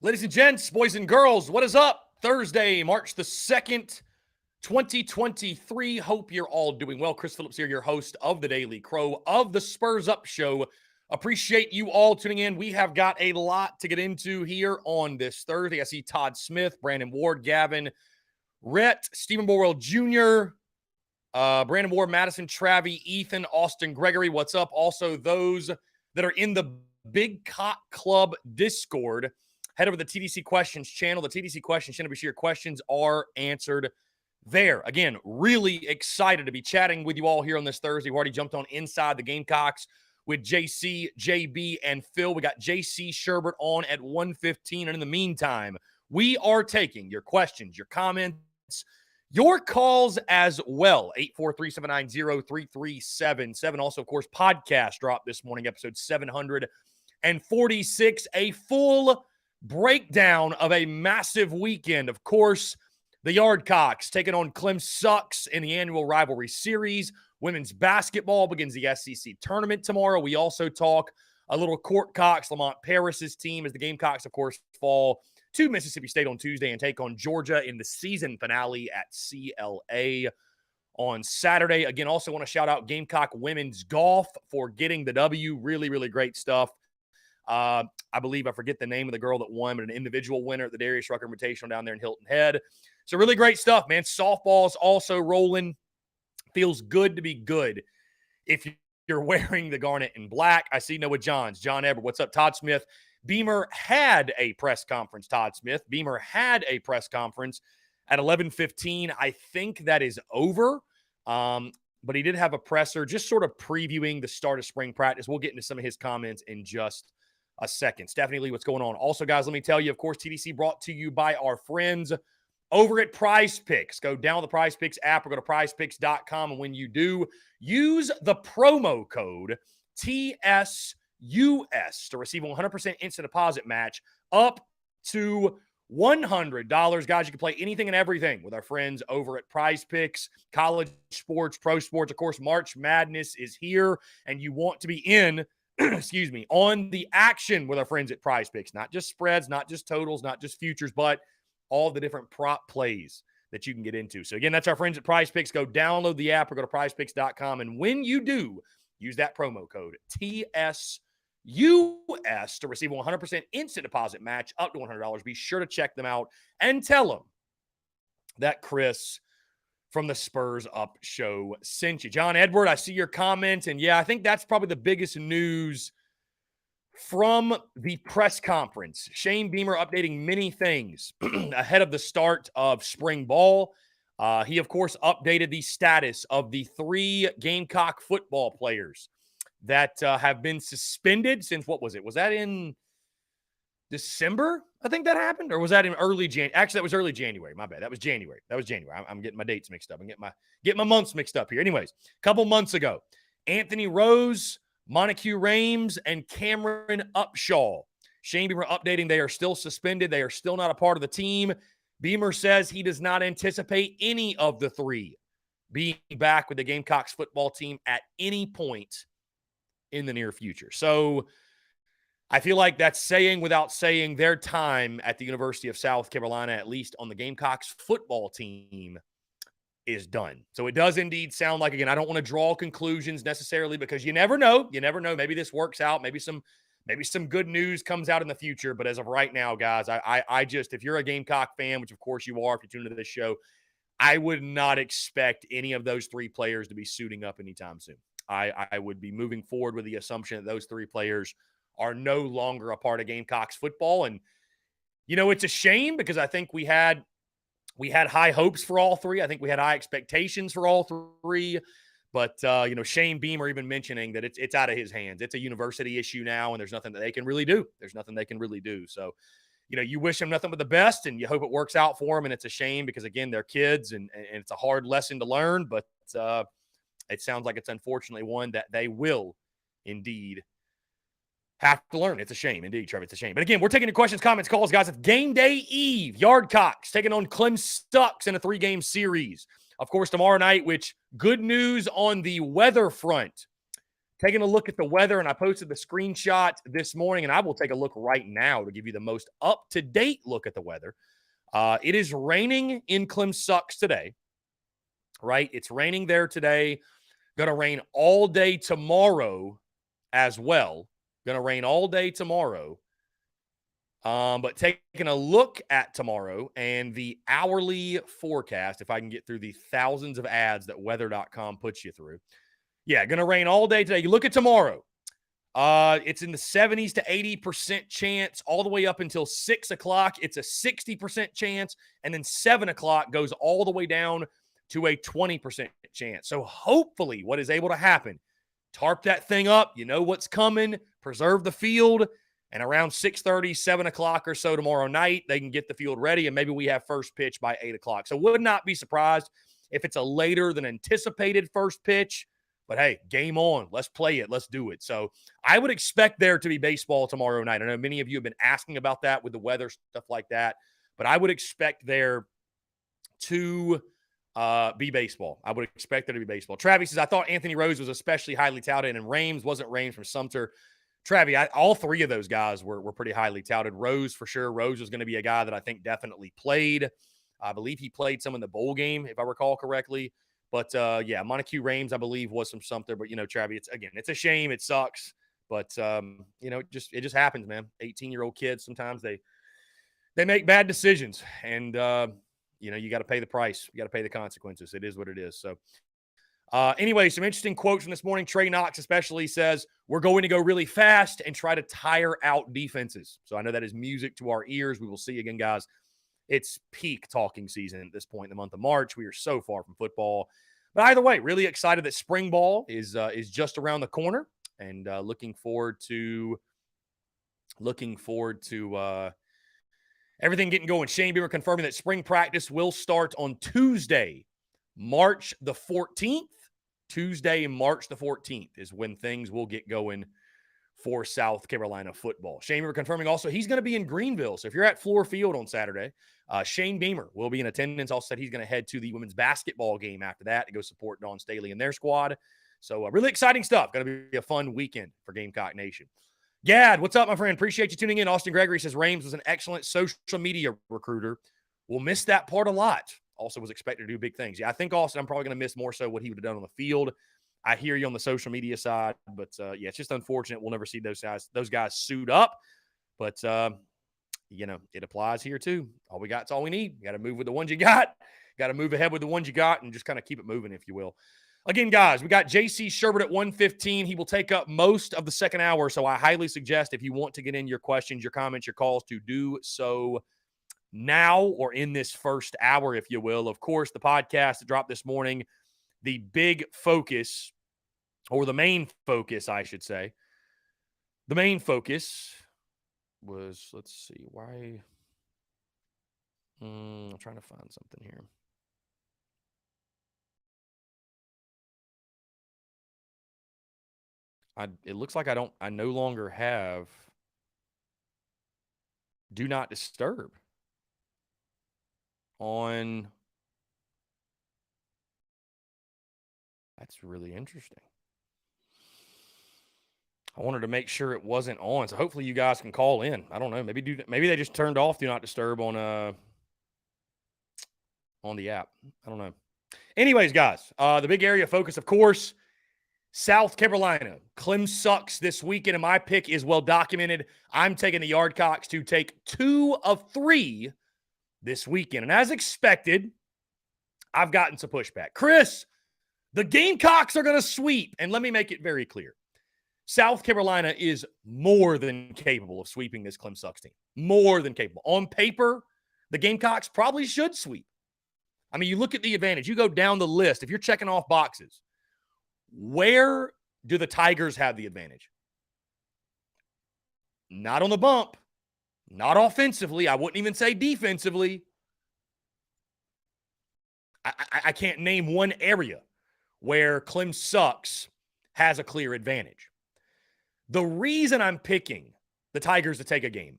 Ladies and gents, boys and girls, what is up? Thursday, March the 2nd, 2023. Hope you're all doing well. Chris Phillips here, your host of the Daily Crow of the Spurs Up Show. Appreciate you all tuning in. We have got a lot to get into here on this Thursday. I see Todd Smith, Brandon Ward, Gavin, Rhett, Stephen Borwell Jr., Brandon Ward, Madison Travie, Ethan, Austin Gregory. What's up? Also, those that are in the Big Cock Club Discord, head over to the TDC Questions channel. The TDC Questions channel, be sure your questions are answered there. Again, really excited to be chatting with you all here on this Thursday. We already jumped on Inside the Gamecocks with JC, JB, and Phil. We got JC Sherbert on at 1:15. And in the meantime, we are taking your questions, your comments, your calls as well. 843-790-3377. Also, of course, podcast drop this morning, episode 746, a full breakdown of a massive weekend. Of course, the Yardcocks taking on Clem Sucks in the annual rivalry series. Women's basketball begins the SEC tournament tomorrow. We also talk a little Court Cox, Lamont Paris's team, as the Gamecocks, of course, fall to Mississippi State on Tuesday and take on Georgia in the season finale at CLA on Saturday. Again, also want to shout out Gamecock Women's Golf for getting the W. Really, really great stuff. I believe I forget the name of the girl that won, but an individual winner at the Darius Rucker Invitational down there in Hilton Head. So really great stuff, man. Softball's also rolling. Feels good to be good if you're wearing the garnet and black. I see Noah Johns, John Eber. What's up, Todd Smith? Beamer had a press conference, Todd Smith. Beamer had a press conference at 11:15. I think that is over. But he did have a presser just sort of previewing the start of spring practice. We'll get into some of his comments in just a second. Stephanie Lee, what's going on? Also, guys, let me tell you, of course, TDC brought to you by our friends over at Prize Picks. Go down the Prize Picks app or go to prizepicks.com. And when you do, use the promo code TSUS to receive a 100% instant deposit match up to $100. Guys, you can play anything and everything with our friends over at Prize Picks. College sports, pro sports. Of course, March Madness is here, and you want to be in excuse me, on the action with our friends at Prize Picks. Not just spreads, not just totals, not just futures, but all the different prop plays that you can get into. So again, that's our friends at Prize Picks. Go download the app or go to prizepicks.com. And when you do, use that promo code TSUS to receive a 100% instant deposit match up to $100. Be sure to check them out and tell them that Chris from the Spurs Up Show sent you. John Edward, I see your comment. And yeah, I think that's probably the biggest news from the press conference. Shane Beamer updating many things ahead of the start of spring ball. He, of course, updated the status of the 3 Gamecock football players that have been suspended since, what was it? Was that in December? I think that happened. Or was that in early January? Actually, that was early January. My bad. That was January. I'm getting my dates mixed up. I'm getting my months mixed up here. Anyways, a couple months ago, Anthony Rose, Montague Rames, and Cameron Upshaw. Shane Beamer updating they are still suspended. They are still not a part of the team. Beamer says he does not anticipate any of the 3 being back with the Gamecocks football team at any point in the near future. So I feel like that's saying without saying their time at the University of South Carolina, at least on the Gamecocks football team, is done. So it does indeed sound like, again, I don't want to draw conclusions necessarily because you never know. You never know. Maybe this works out. Maybe some good news comes out in the future. But as of right now, guys, I just, if you're a Gamecock fan, which of course you are if you tune into this show, I would not expect any of those 3 players to be suiting up anytime soon. I would be moving forward with the assumption that those 3 players are no longer a part of Gamecocks football. And, you know, it's a shame because I think we had high hopes for all 3. I think we had high expectations for all 3. But, you know, Shane Beamer even mentioning that it's out of his hands. It's a university issue now, and there's nothing that they can really do. So, you know, you wish them nothing but the best, and you hope it works out for them. And it's a shame because, again, they're kids, and it's a hard lesson to learn. But it sounds like it's unfortunately one that they will indeed have to learn. It's a shame. Indeed, Trevor, it's a shame. But again, we're taking your questions, comments, calls, guys. It's game day eve. Yardcocks taking on Clem Sucks in a 3-game series. Of course, tomorrow night, which good news on the weather front. taking a look at the weather, and I posted the screenshot this morning, and I will take a look right now to give you the most up-to-date look at the weather. It is raining in Clem-Sucks today, right? It's raining there today. Going to rain all day tomorrow as well. Going to rain all day tomorrow. But taking a look at tomorrow and the hourly forecast, if I can get through the thousands of ads that weather.com puts you through. Yeah, going to rain all day today. You look at tomorrow. It's in the 70s to 80% chance all the way up until 6 o'clock. It's a 60% chance. And then 7 o'clock goes all the way down to a 20% chance. So hopefully what is able to happen, tarp that thing up. You know what's coming. Preserve the field. And around 6:30, 7 o'clock or so tomorrow night, they can get the field ready, and maybe we have first pitch by 8 o'clock. So would not be surprised if it's a later than anticipated first pitch. But, hey, game on. Let's play it. Let's do it. So I would expect there to be baseball tomorrow night. I know many of you have been asking about that with the weather, stuff like that. But I would expect there to be baseball. I would expect there to be baseball. Travis says, I thought Anthony Rose was especially highly touted, and Rames wasn't Rames from Sumter. Travi, all three of those guys were pretty highly touted. Rose, for sure. Rose was going to be a guy that I think definitely played. I believe he played some in the bowl game, if I recall correctly. But, yeah, Montague Rames, I believe, was from something. But, Travi, it's a shame. It sucks. But, it just happens, man. 18-year-old kids, sometimes they make bad decisions. And, you got to pay the price. You got to pay the consequences. It is what it is. So, anyway, some interesting quotes from this morning. Trey Knox especially says, we're going to go really fast and try to tire out defenses. So I know that is music to our ears. We will see again, guys. It's peak talking season at this point in the month of March. We are so far from football. But either way, really excited that spring ball is just around the corner, and looking forward to everything getting going. Shane Beamer confirming that spring practice will start on Tuesday, March the 14th. Tuesday, March the 14th is when things will get going for South Carolina football. Shane Beamer confirming also he's going to be in Greenville. So if you're at Fluor Field on Saturday, Shane Beamer will be in attendance. Also said he's going to head to the women's basketball game after that to go support Dawn Staley and their squad. So really exciting stuff. Going to be a fun weekend for Gamecock Nation. Gad, what's up, my friend? Appreciate you tuning in. Austin Gregory says Rames was an excellent social media recruiter. We'll miss that part a lot. Also was expected to do big things. Yeah, I think Austin, I'm probably going to miss more so what he would have done on the field. I hear you on the social media side, but yeah, it's just unfortunate we'll never see those guys suit up. But it applies here too. All we got is all we need. You got to move with the ones you got. Got to move ahead with the ones you got, and just kind of keep it moving, if you will. Again, guys, we got JC Sherbert at 1:15. He will take up most of the second hour, so I highly suggest if you want to get in your questions, your comments, your calls, to do so now or in this first hour, if you will. Of course, the podcast that dropped this morning, the big focus, or the main focus, I should say. The main focus was, let's see, why? I'm trying to find something here. It looks like I no longer have Do Not Disturb on. That's really interesting. I wanted to make sure it wasn't on, so hopefully you guys can call in. I don't know. Maybe they just turned off Do Not Disturb on the app. I don't know. Anyways, guys, the big area of focus, of course, South Carolina. Clem-Sucks this weekend, and my pick is well documented. I'm taking the Yardcocks to take 2 of 3 this weekend. And as expected, I've gotten some pushback. Chris, the Gamecocks are going to sweep. And let me make it very clear. South Carolina is more than capable of sweeping this Clem-Sucks team. More than capable. On paper, the Gamecocks probably should sweep. I mean, you look at the advantage. You go down the list. If you're checking off boxes, where do the Tigers have the advantage? Not on the bump. Not offensively. I wouldn't even say defensively. I can't name one area where Clem-Sucks has a clear advantage. The reason I'm picking the Tigers to take a game,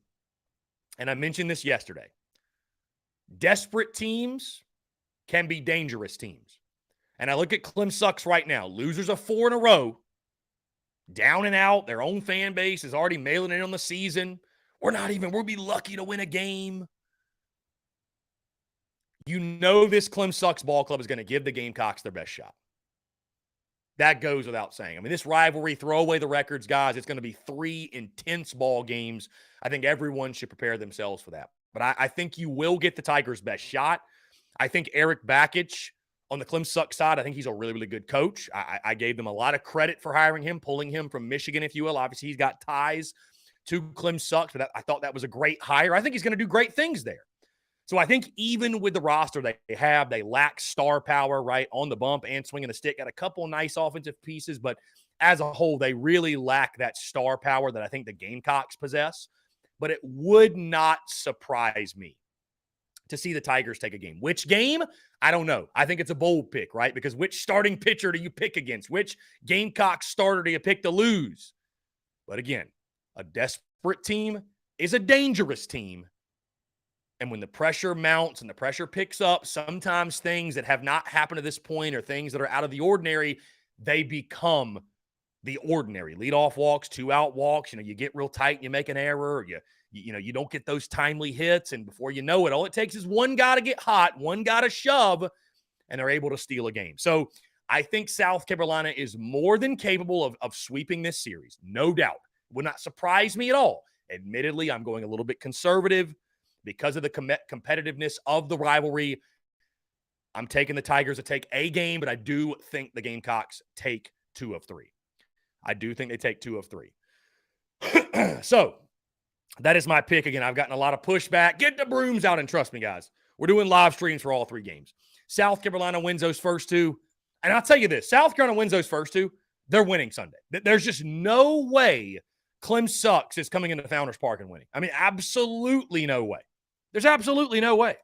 and I mentioned this yesterday, desperate teams can be dangerous teams. And I look at Clem-Sucks right now, losers of 4 in a row. down and out. Their own fan base is already mailing in on the season. We'll be lucky to win a game. You know this Clem Sucks ball club is going to give the Gamecocks their best shot. That goes without saying. I mean, this rivalry, throw away the records, guys. It's going to be 3 intense ball games. I think everyone should prepare themselves for that. But I think you will get the Tigers' best shot. I think Eric Bakich on the Clem Sucks side, I think he's a really, really good coach. I gave them a lot of credit for hiring him, pulling him from Michigan, if you will. Obviously, he's got ties to Clem Sucks, but I thought that was a great hire. I think he's going to do great things there. So I think even with the roster they have, they lack star power, right, on the bump and swinging the stick. Got a couple nice offensive pieces, but as a whole, they really lack that star power that I think the Gamecocks possess. But it would not surprise me to see the Tigers take a game. Which game? I don't know. I think it's a bold pick, right? Because which starting pitcher do you pick against? Which Gamecock starter do you pick to lose? But again, a desperate team is a dangerous team. And when the pressure mounts and the pressure picks up, sometimes things that have not happened to this point or things that are out of the ordinary, they become the ordinary. Leadoff walks, 2-out walks. You get real tight and you make an error. Or you don't get those timely hits. And before you know it, all it takes is one guy to get hot, one guy to shove, and they're able to steal a game. So I think South Carolina is more than capable of sweeping this series. No doubt. It would not surprise me at all. Admittedly, I'm going a little bit conservative. Because of the competitiveness of the rivalry, I'm taking the Tigers to take a game, but I do think the Gamecocks take 2 of 3. I do think they take 2 of 3. So that is my pick. Again, I've gotten a lot of pushback. Get the brooms out and trust me, guys. We're doing live streams for all 3 games. South Carolina wins those first 2. And I'll tell you this, South Carolina wins those first 2, they're winning Sunday. There's just no way Clem Sucks is coming into Founders Park and winning. I mean, absolutely no way. There's absolutely no way.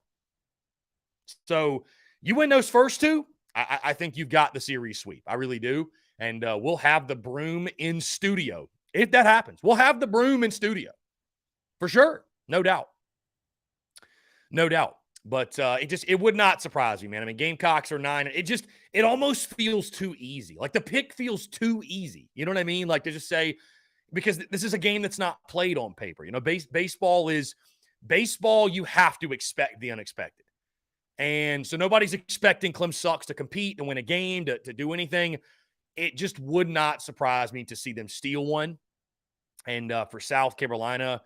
So you win those first 2, I think you've got the series sweep. I really do. And we'll have the broom in studio. If that happens, we'll have the broom in studio. For sure. No doubt. No doubt. But it would not surprise me, man. I mean, Gamecocks are 9. It almost feels too easy. Like the pick feels too easy. You know what I mean? Like to just say, because this is a game that's not played on paper. Baseball, you have to expect the unexpected. And so nobody's expecting Clem Sucks to compete, to win a game, to do anything. It just would not surprise me to see them steal one. And for South Carolina,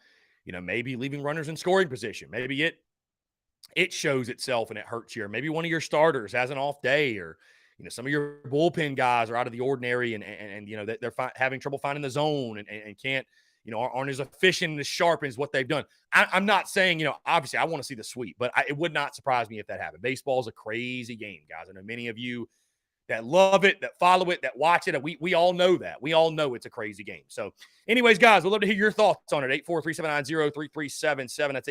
maybe leaving runners in scoring position. Maybe it shows itself and it hurts you. Or maybe one of your starters has an off day, or some of your bullpen guys are out of the ordinary and they're having trouble finding the zone and can't, aren't as efficient and as sharp as what they've done. I'm not saying, obviously I want to see the sweep, but it would not surprise me if that happened. Baseball is a crazy game, guys. I know many of you that love it, that follow it, that watch it. We all know that. We all know it's a crazy game. So anyways, guys, we'd love to hear your thoughts on it. 843-790-3377. That's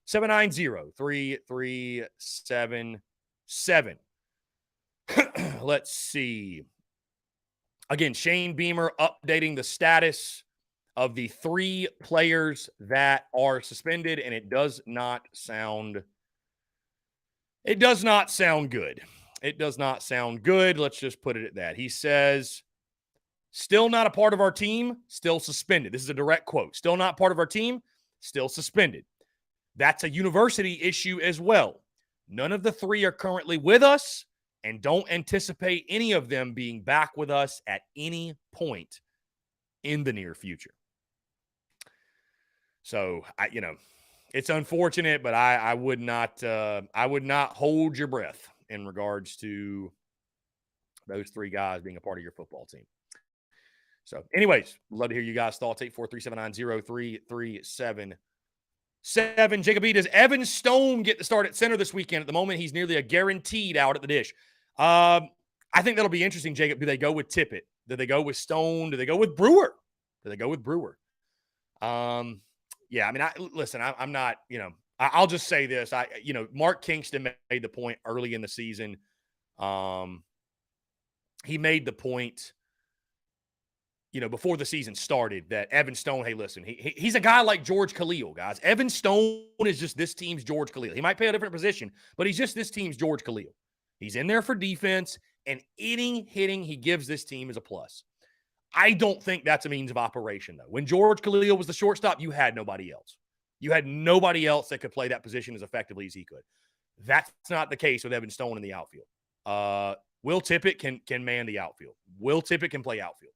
843-790-3377. Let's see. Again, Shane Beamer updating the status of the 3 players that are suspended, and it does not sound good. It does not sound good. Let's just put it at that. He says, still not a part of our team, still suspended. This is a direct quote. Still not part of our team, still suspended. That's a university issue as well. None of the 3 are currently with us, and don't anticipate any of them being back with us at any point in the near future. So, it's unfortunate, but I would not hold your breath in regards to those 3 guys being a part of your football team. So, anyways, love to hear you guys' thoughts. 843-790-3377. Jacob E. Does Evan Stone get the start at center this weekend? At the moment, he's nearly a guaranteed out at the dish. I think that'll be interesting, Jacob. Do they go with Tippett? Do they go with Stone? Do they go with Brewer? Yeah, I mean, I'm not, I'll just say this. Mark Kingston made the point early in the season. He made the point, before the season started, that Evan Stone, hey, listen, he's a guy like George Khalil, guys. Evan Stone is just this team's George Khalil. He might play a different position, but he's just this team's George Khalil. He's in there for defense, and hitting he gives this team is a plus. I don't think that's a means of operation, though. When George Khalil was the shortstop, you had nobody else. You had nobody else that could play that position as effectively as he could. That's not the case with Evan Stone in the outfield. Will Tippett can man the outfield. Will Tippett can play outfield.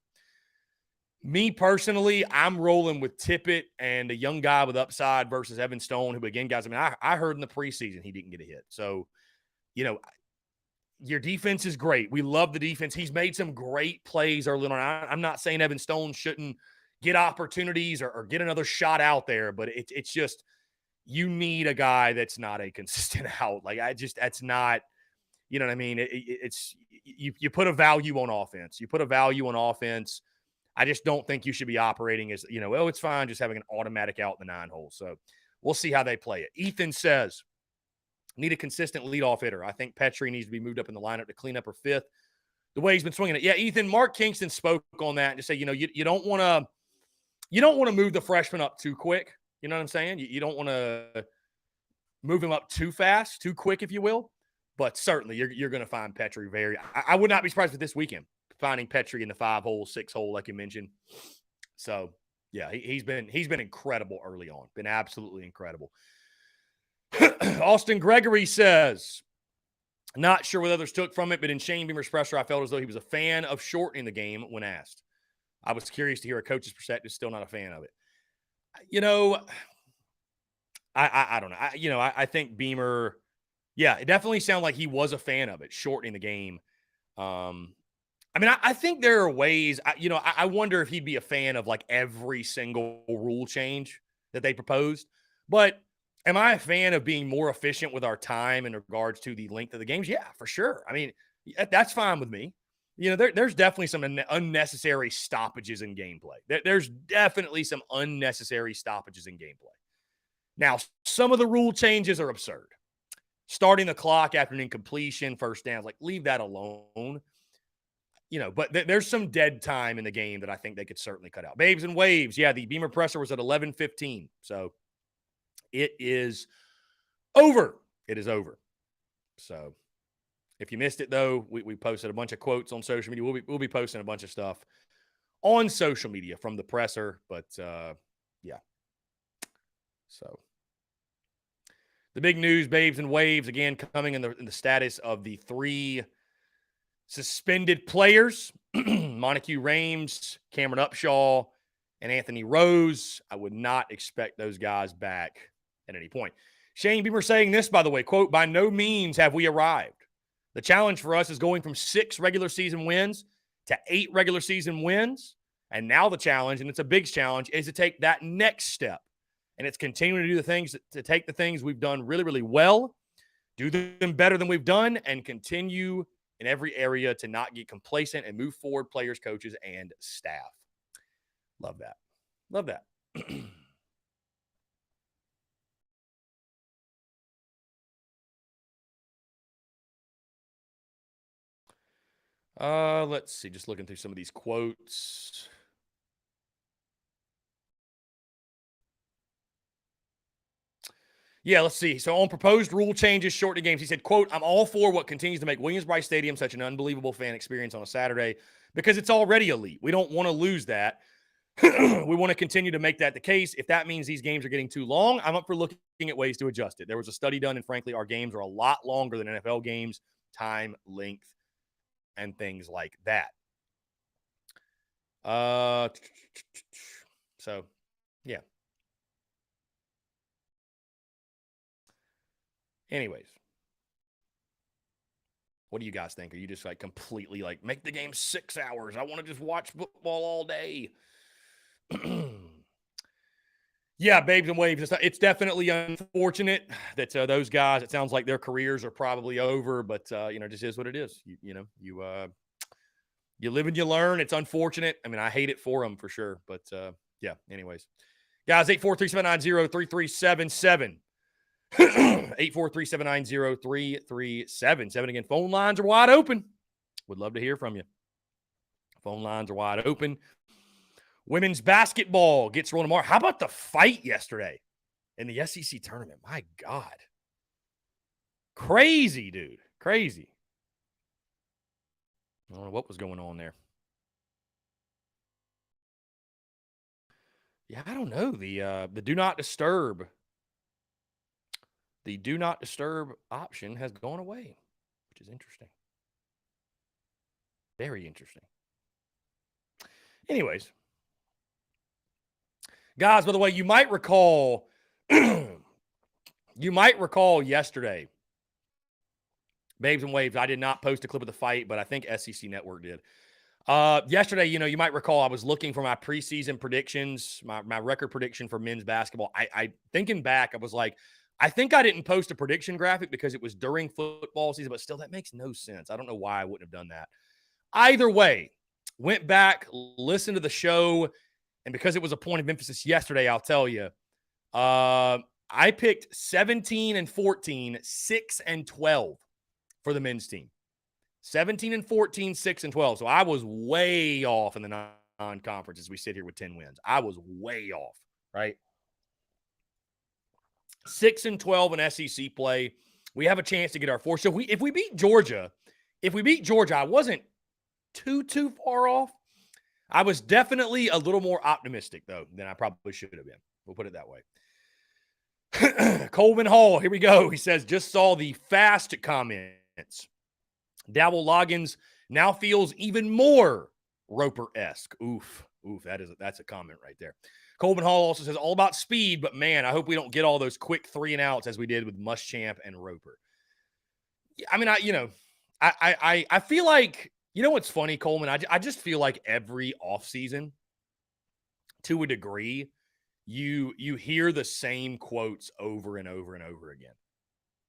Me personally, I'm rolling with Tippett and a young guy with upside versus Evan Stone, who, again, guys, I mean, I heard in the preseason he didn't get a hit. So, you know, your defense is great. We love the defense. He's made some great plays early on. I'm not saying Evan Stone shouldn't get opportunities or get another shot out there, but it's just you need a guy that's not a consistent out. Like, that's not, you know what I mean? It's you put a value on offense. You put a value on offense. I just don't think you should be operating as, you know, oh, it's fine just having an automatic out in the 9 hole. So we'll see how they play it. Ethan says, need a consistent leadoff hitter. I think Petry needs to be moved up in the lineup to clean up for 5th. The way he's been swinging it. Yeah, Ethan, Mark Kingston spoke on that and just say, you know, you don't want to move the freshman up too quick. You know what I'm saying? You don't want to move him up too fast, too quick, if you will. But certainly you're going to find Petry very – I would not be surprised with this weekend finding Petry in the 5 hole, 6 hole, like you mentioned. So, yeah, he's been incredible early on. Been absolutely incredible. Austin Gregory says, not sure what others took from it, but in Shane Beamer's presser, I felt as though he was a fan of shortening the game when asked. I was curious to hear a coach's perspective, still not a fan of it. You know, I don't know. I think Beamer, yeah, it definitely sounded like he was a fan of it, shortening the game. I mean, I think there are ways, I wonder if he'd be a fan of like every single rule change that they proposed. But am I a fan of being more efficient with our time in regards to the length of the games? Yeah, for sure. I mean, that's fine with me. You know, there's definitely some unnecessary stoppages in gameplay. There's definitely some unnecessary stoppages in gameplay. Now, some of the rule changes are absurd. Starting the clock after an incompletion, first downs, like leave that alone. You know, but there's some dead time in the game that I think they could certainly cut out. Babes and Waves. Yeah, the Beamer presser was at 11:15. So it is over. It is over. So if you missed it, though, we posted a bunch of quotes on social media. We'll be posting a bunch of stuff on social media from the presser. But, yeah. So the big news, Babes and Waves, again, coming in the status of the 3 suspended players, Montague Rames, Cameron Upshaw, and Anthony Rose. I would not expect those guys back at any point. Shane Beamer saying this, by the way, quote, by no means have we arrived. The challenge for us is going from 6 regular season wins to 8 regular season wins. And now the challenge, and it's a big challenge, is to take that next step. And it's continuing to do the things, to take the things we've done really, really well, do them better than we've done, and continue in every area to not get complacent and move forward, players, coaches, and staff. Love that. Love that. Let's see. Just looking through some of these quotes. Yeah, let's see. So on proposed rule changes, shortening games, he said, quote, I'm all for what continues to make Williams-Brice Stadium such an unbelievable fan experience on a Saturday because it's already elite. We don't want to lose that. We want to continue to make that the case. If that means these games are getting too long, I'm up for looking at ways to adjust it. There was a study done, and frankly, our games are a lot longer than NFL games, time, length, and things like that. So, yeah. Anyways, what do you guys think? Are you just like completely like make the game 6 hours? I want to just watch football all day. Yeah, Babes and Waves. It's definitely unfortunate that those guys, it sounds like their careers are probably over, but just is what it is. You live and you learn. It's unfortunate. I mean, I hate it for them for sure, but yeah. Anyways, guys, 843-790-3377. 843-790-3377. Again, phone lines are wide open. Would love to hear from you. Phone lines are wide open. Women's basketball gets rolling tomorrow. How about the fight yesterday in the SEC tournament? My God. Crazy, dude. Crazy. I don't know what was going on there. Yeah, I don't know. The do not disturb. The do not disturb option has gone away, which is interesting. Very interesting. Anyways, guys, by the way, you might recall yesterday, Babes and Waves, I did not post a clip of the fight, but I think SEC Network did. Yesterday, you might recall I was looking for my preseason predictions, my record prediction for men's basketball. I thinking back, I was like, I think I didn't post a prediction graphic because it was during football season, but still, that makes no sense. I don't know why I wouldn't have done that. Either way, went back, listened to the show, and because it was a point of emphasis yesterday, I'll tell you, I picked 17-14, 6-12 for the men's team. 17-14, 6-12. So I was way off in the non-conference as we sit here with 10 wins. I was way off, right? 6-12 in SEC play. We have a chance to get our fourth. So if we beat Georgia, I wasn't too far off. I was definitely a little more optimistic, though, than I probably should have been. We'll put it that way. Coleman Hall, here we go. He says, just saw the fast comments. Dowell Loggins now feels even more Roper-esque. Oof, that's a comment right there. Coleman Hall also says, all about speed, but man, I hope we don't get all those quick 3-and-outs as we did with Muschamp and Roper. I mean, I feel like, you know what's funny, Coleman? I just feel like every offseason, to a degree, you hear the same quotes over and over and over again.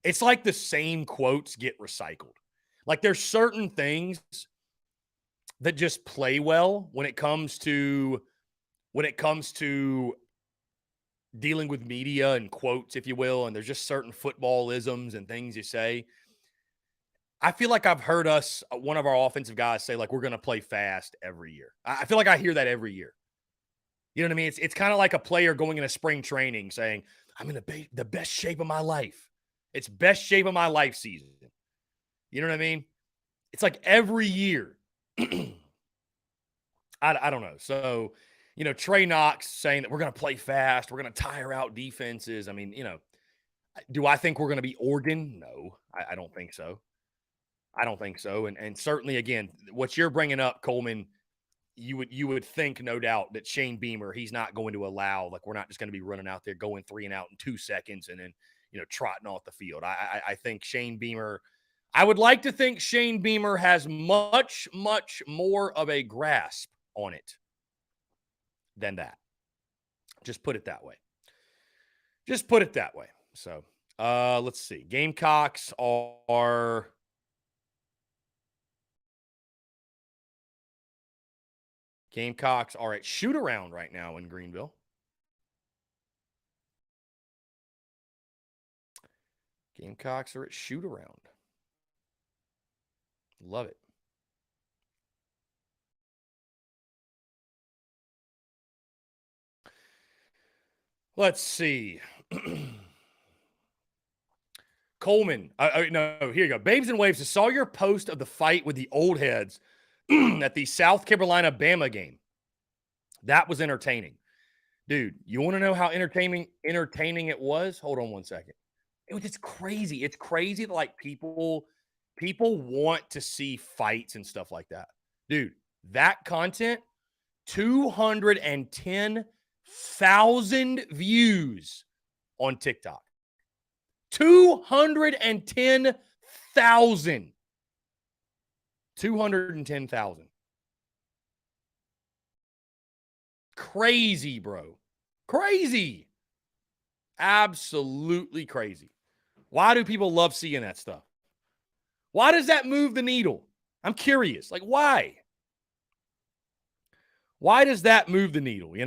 It's like the same quotes get recycled. Like there's certain things that just play well when it comes to dealing with media and quotes, if you will, and there's just certain footballisms and things you say. I feel like I've heard one of our offensive guys say, like, we're going to play fast every year. I feel like I hear that every year. You know what I mean? It's kind of like a player going into spring training saying, I'm in the best shape of my life. It's best shape of my life season. You know what I mean? It's like every year. I don't know. So, Trey Knox saying that we're going to play fast. We're going to tire out defenses. I mean, do I think we're going to be Oregon? No, I don't think so. I don't think so. And certainly, again, what you're bringing up, Coleman, you would think, no doubt, that Shane Beamer, he's not going to allow, like, we're not just going to be running out there going 3-and-out in 2 seconds and then, trotting off the field. I think Shane Beamer, I would like to think Shane Beamer has much, much more of a grasp on it than that. Just put it that way. So, let's see. Gamecocks are at shoot-around right now in Greenville. Gamecocks are at shoot-around. Love it. Let's see. Coleman. No, here you go. Babes and Waves, I saw your post of the fight with the old heads at the South Carolina-Bama game. That was entertaining. Dude, you want to know how entertaining it was? Hold on one second. It's crazy. It's crazy that, like, people want to see fights and stuff like that. Dude, that content, 210,000 views on TikTok. 210,000. 210,000. Crazy, bro. Crazy. Absolutely crazy. Why do people love seeing that stuff? Why does that move the needle? I'm curious. Like, why? Why does that move the needle, I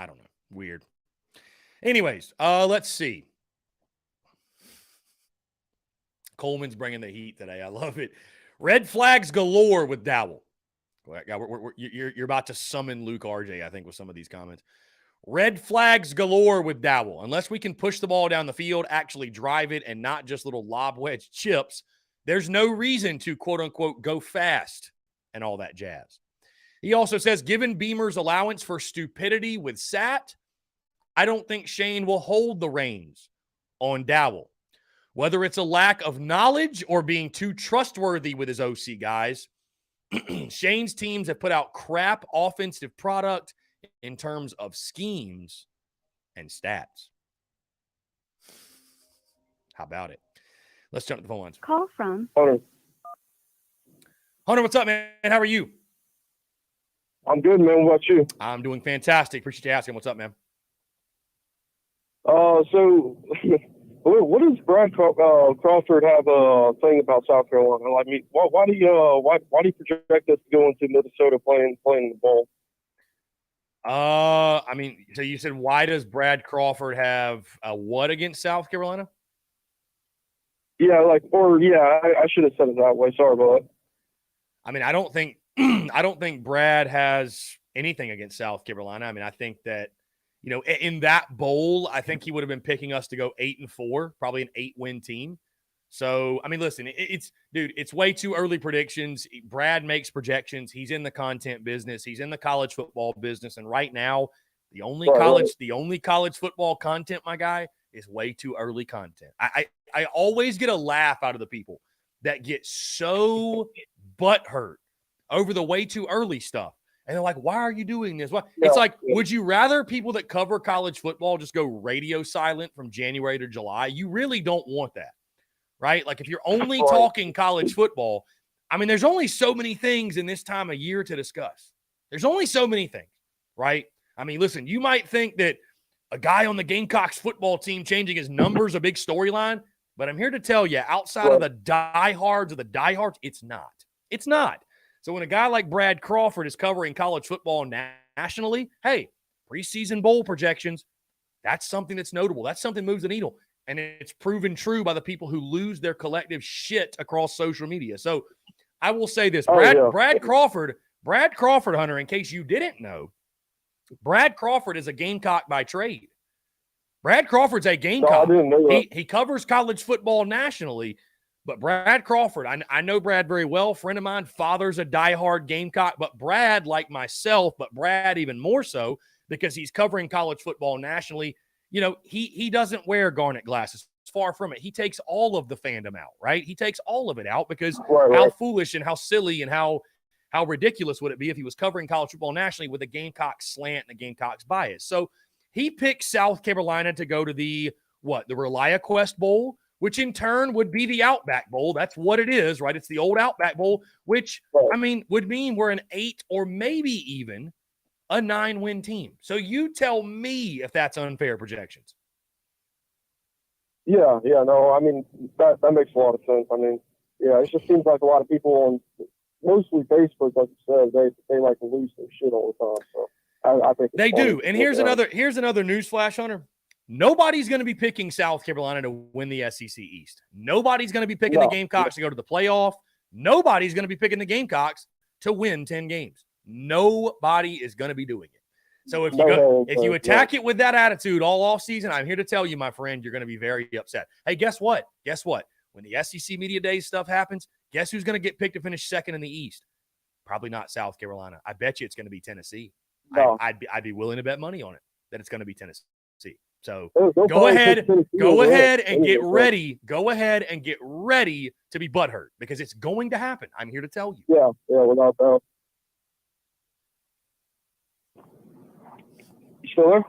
don't know. Weird. Anyways, let's see. Coleman's bringing the heat today. I love it. Red flags galore with Dowell. You're about to summon Luke RJ, I think, with some of these comments. Red flags galore with Dowell. Unless we can push the ball down the field, actually drive it, and not just little lob wedge chips, there's no reason to, quote-unquote, go fast and all that jazz. He also says, given Beamer's allowance for stupidity with Sat, I don't think Shane will hold the reins on Dowell. Whether it's a lack of knowledge or being too trustworthy with his OC guys, Shane's teams have put out crap offensive product in terms of schemes and stats. How about it? Let's jump to the phone lines. Call from Hunter. Hunter, what's up, man? How are you? I'm good, man. What about you? I'm doing fantastic. Appreciate you asking. What's up, man? So what does Brad Crawford have a thing about South Carolina? Like, why do you project us to go into Minnesota playing the ball? I mean, so you said, why does Brad Crawford have a what against South Carolina? Yeah, I should have said it that way. Sorry about that. I mean, I don't think Brad has anything against South Carolina. I mean, I think that, you know, in that bowl, I think he would have been picking us to go 8-4, probably an 8-win team. So, I mean, listen, it's way too early predictions. Brad makes projections. He's in the content business. He's in the college football business. And right now, the only college football content, my guy, is way too early content. I always get a laugh out of the people that get so butthurt over the way too early stuff. And they're like, why are you doing this? It's like, would you rather people that cover college football just go radio silent from January to July? You really don't want that, right? Like, if you're only talking college football, I mean, there's only so many things in this time of year to discuss. There's only so many things, right? I mean, listen, you might think that a guy on the Gamecocks football team changing his numbers a big storyline, but I'm here to tell you, outside of the diehards, it's not. It's not. So when a guy like Brad Crawford is covering college football nationally, hey, preseason bowl projections, that's something that's notable. That's something that moves the needle. And it's proven true by the people who lose their collective shit across social media. So I will say this, Brad Crawford, Hunter, in case you didn't know, Brad Crawford is a Gamecock by trade. Brad Crawford's a Gamecock. He covers college football nationally. But Brad Crawford, I know Brad very well. Friend of mine, father's a diehard Gamecock. But Brad, like myself, but Brad even more so because he's covering college football nationally. You know, he doesn't wear garnet glasses. Far from it. He takes all of the fandom out, right? He takes all of it out because how foolish and how silly and how ridiculous would it be if he was covering college football nationally with a Gamecocks slant and a Gamecocks bias? So he picked South Carolina to go to the ReliaQuest Bowl, which in turn would be the Outback Bowl. That's what it is, right? It's the old Outback Bowl, which, I mean, would mean we're an 8 or maybe even a 9-win team. So you tell me if that's unfair projections. Yeah, no, I mean, that makes a lot of sense. I mean, yeah, it just seems like a lot of people on mostly Facebook, like you said, they like to lose their shit all the time. So I think they do. And here's another news flash, Hunter. Nobody's going to be picking South Carolina to win the SEC East. Nobody's going to be picking the Gamecocks to go to the playoff. Nobody's going to be picking the Gamecocks to win 10 games. Nobody is going to be doing it. So if you attack it with that attitude all off season, I'm here to tell you, my friend, you're going to be very upset. Hey, guess what? When the SEC Media Days stuff happens, guess who's going to get picked to finish second in the East? Probably not South Carolina. I bet you it's going to be Tennessee. No. I'd be willing to bet money on it that it's going to be Tennessee. So go ahead and get ready. Go ahead and get ready to be butthurt because it's going to happen. I'm here to tell you. Yeah, without doubt. You still there?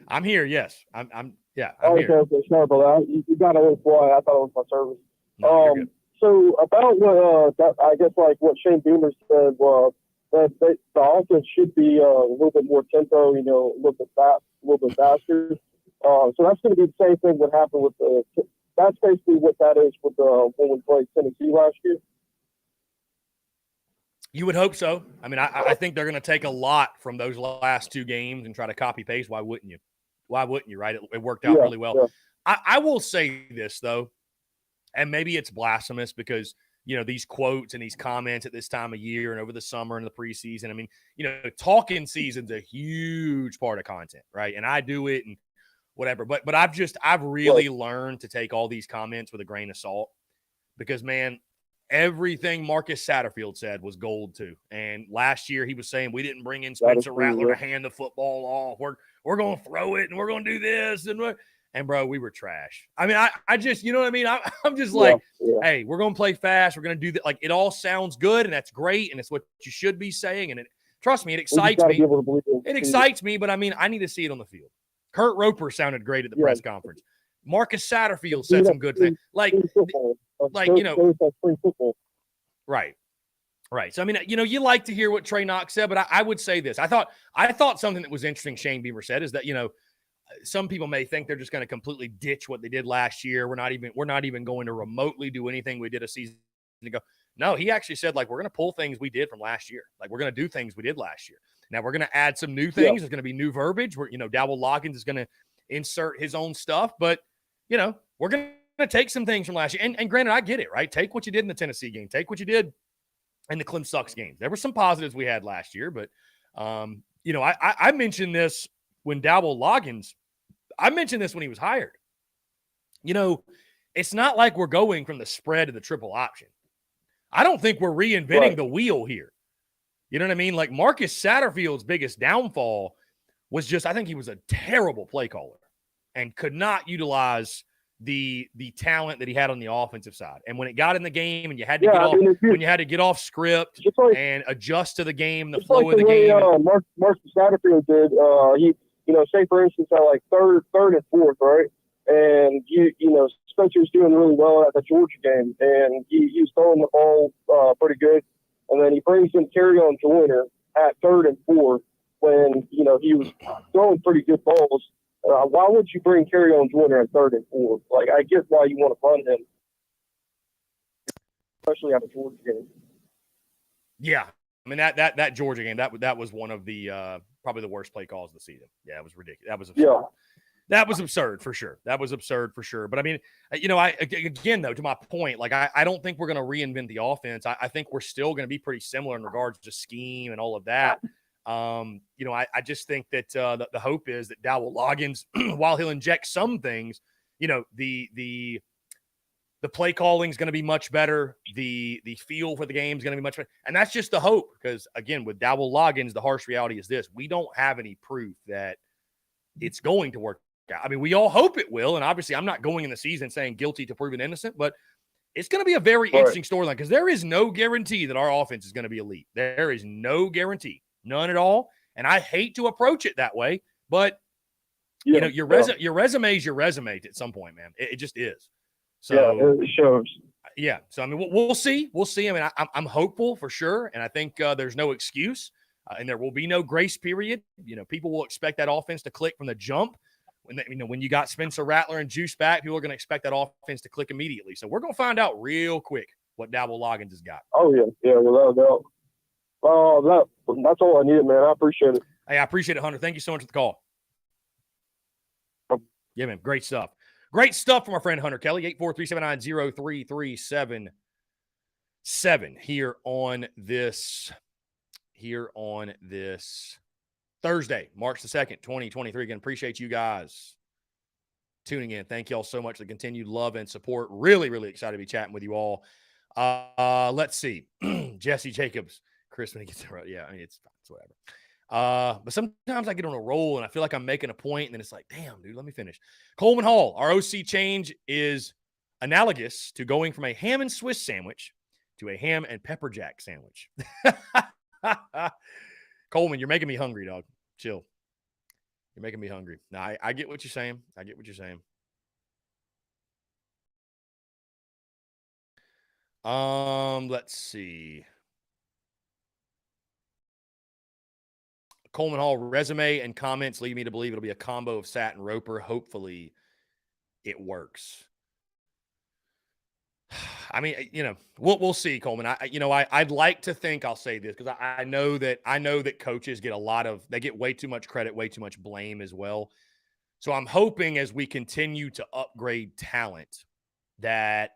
I'm here. Yes, I'm here. Okay. Sorry about that. You got a little quiet. I thought it was my service. No, so about what I guess like what Shane Beamer said was that the offense should be a little bit more tempo. You know, a little bit faster. So that's going to be the same thing that happened with that's basically what that is with when we played Tennessee last year. You would hope so. I mean, I think they're going to take a lot from those last two games and try to copy paste. Why wouldn't you? Right? It worked out really well. Yeah. I will say this though, and maybe it's blasphemous because you know these quotes and these comments at this time of year and over the summer and the preseason. I mean, you know, talking season's a huge part of content, right? And I do it and whatever. But I've really learned to take all these comments with a grain of salt because, man, everything Marcus Satterfield said was gold too. And last year he was saying we didn't bring in Spencer Rattler to hand the football off. We're going to throw it and we're going to do this and bro, we were trash. I mean, I just, you know what I mean? I'm just like, hey, we're going to play fast. We're going to do that. Like, it all sounds good and that's great and it's what you should be saying. And trust me, it excites me. It excites me, but I mean, I need to see it on the field. Kurt Roper sounded great at the press conference. Marcus Satterfield said some good things. Like, you know, right. So, I mean, you know, you like to hear what Trey Knox said, but I would say this. I thought something that was interesting Shane Beamer said is that, you know, some people may think they're just going to completely ditch what they did last year. We're not even going to remotely do anything we did a season ago. No, he actually said, like, we're going to pull things we did from last year. Like, we're going to do things we did last year. Now we're going to add some new things. There's going to be new verbiage where, you know, Dowell Loggins is going to insert his own stuff, but you know, we're going to take some things from last year. And granted, I get it, right? Take what you did in the Tennessee game. Take what you did in the Clem Sucks game. There were some positives we had last year, but, you know, I mentioned this when Dowell Loggins, I mentioned this when he was hired. You know, it's not like we're going from the spread to the triple option. I don't think we're reinventing the wheel here. You know what I mean? Like Marcus Satterfield's biggest downfall was just, I think he was a terrible play caller and could not utilize the talent that he had on the offensive side. And when it got in the game and you had to get off script and adjust to the game, the flow of the game. Marcus Satterfield did, he, you know, say for instance at like third and fourth, right? And you know, Spencer's doing really well at the Georgia game, and he's throwing the ball pretty good. And then he brings in Kerryon Joyner at third and fourth when, you know, he was throwing pretty good balls. Why would you bring Kerryon Joyner at third and fourth? Like, I get why you want to run him, especially at a Georgia game. Yeah. I mean, that Georgia game, that was one of the probably the worst play calls of the season. Yeah, it was ridiculous. That was absurd. Yeah. That was absurd for sure. But I mean, you know, again, though, to my point, like I don't think we're going to reinvent the offense. I think we're still going to be pretty similar in regards to scheme and all of that. You know, I just think that the hope is that Dowell Loggins, while he'll inject some things, you know, the play calling is going to be much better. The feel for the game is going to be much better. And that's just the hope because, again, with Dowell Loggins, the harsh reality is this. We don't have any proof that it's going to work out. I mean, we all hope it will. And obviously, I'm not going in the season saying guilty to proven innocent, but it's going to be a very interesting storyline because there is no guarantee that our offense is going to be elite. There is no guarantee. None at all. And I hate to approach it that way, but you know, your resume is your resume at some point, man. It just is. So it shows. Yeah. So, I mean, we'll see. We'll see. I mean, I'm hopeful for sure. And I think there's no excuse and there will be no grace period. You know, people will expect that offense to click from the jump. When you got Spencer Rattler and Juice back, people are going to expect that offense to click immediately. So we're going to find out real quick what Dowell Loggins has got. Oh, yeah. Yeah, without a doubt. That's all I needed, man. I appreciate it. Hey, I appreciate it, Hunter. Thank you so much for the call. Yeah, man. Great stuff. Great stuff from our friend Hunter Kelly, 843-790-3377 here on this Thursday, March the 2nd, 2023. Again, appreciate you guys tuning in. Thank you all so much for the continued love and support. Really, really excited to be chatting with you all. Let's see. Jesse Jacobs, Chris, when he gets around. Yeah, I mean, it's whatever. But sometimes I get on a roll and I feel like I'm making a point and then it's like, damn, dude, let me finish. Coleman Hall, our OC change is analogous to going from a ham and Swiss sandwich to a ham and pepper jack sandwich. Coleman, you're making me hungry, dog. Chill. You're making me hungry. Now, I get what you're saying. Let's see. Coleman Hall, resume and comments lead me to believe it'll be a combo of Sat and Roper. Hopefully it works. I mean, you know, we'll see, Coleman. I'd like to think I'll say this because I know that coaches get they get way too much credit, way too much blame as well. So I'm hoping as we continue to upgrade talent that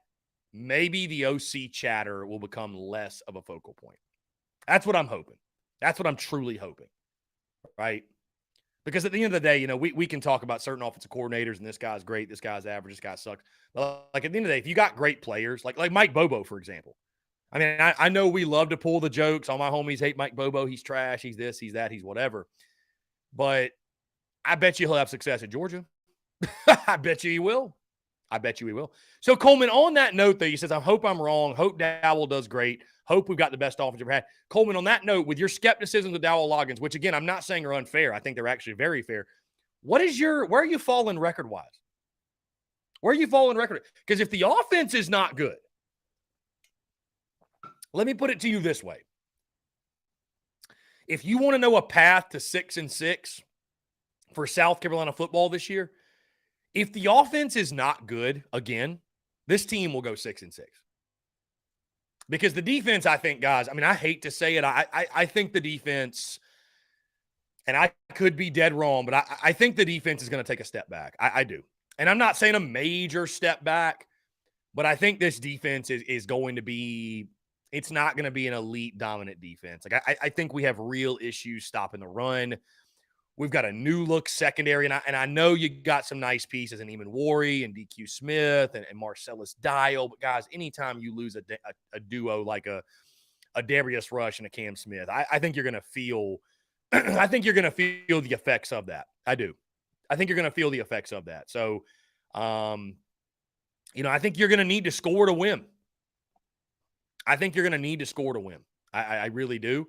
maybe the OC chatter will become less of a focal point. That's what I'm hoping. That's what I'm truly hoping, right? Because at the end of the day, you know, we can talk about certain offensive coordinators and this guy's great, this guy's average, this guy sucks. But like at the end of the day, if you got great players, like Mike Bobo, for example, I mean, I know we love to pull the jokes. All my homies hate Mike Bobo. He's trash. He's this, he's that, he's whatever. But I bet you he'll have success at Georgia. I bet you he will. I bet you he will. So, Coleman, on that note, though, he says, I hope I'm wrong. Hope Dowell does great. Hope we've got the best offense ever had. Coleman, on that note, with your skepticism of Dowell Loggins, which, again, I'm not saying are unfair. I think they're actually very fair. Where are you falling record-wise? Where are you falling record? Because if the offense is not good, let me put it to you this way. If you want to know a path to 6-6 for South Carolina football this year, if the offense is not good, again, this team will go 6-6. Because the defense, I think, guys, I mean, I hate to say it. I think the defense, and I could be dead wrong, but I think the defense is going to take a step back. I do. And I'm not saying a major step back, but I think this defense is going to be, it's not going to be an elite dominant defense. Like I think we have real issues stopping the run. We've got a new look secondary, and I know you got some nice pieces in Eamon Worry and DQ Smith and Marcellus Dial. But guys, anytime you lose a duo like a Darius Rush and a Cam Smith, I think you're going to feel. I think you're going to feel the effects of that. I do. I think you're going to feel the effects of that. So, I think you're going to need to score to win. I think you're going to need to score to win. I really do.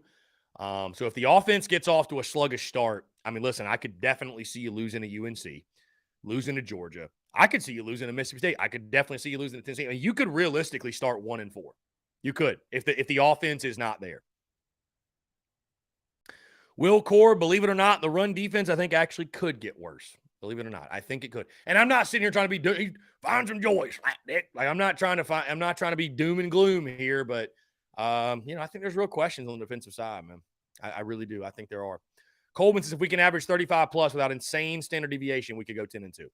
So if the offense gets off to a sluggish start, I mean, listen, I could definitely see you losing to UNC, losing to Georgia. I could see you losing to Mississippi State. I could definitely see you losing to Tennessee. I mean, you could realistically start 1-4. You could if the offense is not there. Will Core, believe it or not, the run defense I think actually could get worse. Believe it or not, I think it could. And I'm not sitting here trying to be find some joy. Like I'm not trying to be doom and gloom here, but I think there's real questions on the defensive side, man. I really do. I think there are. Coleman says if we can average 35 plus without insane standard deviation, we could go 10-2.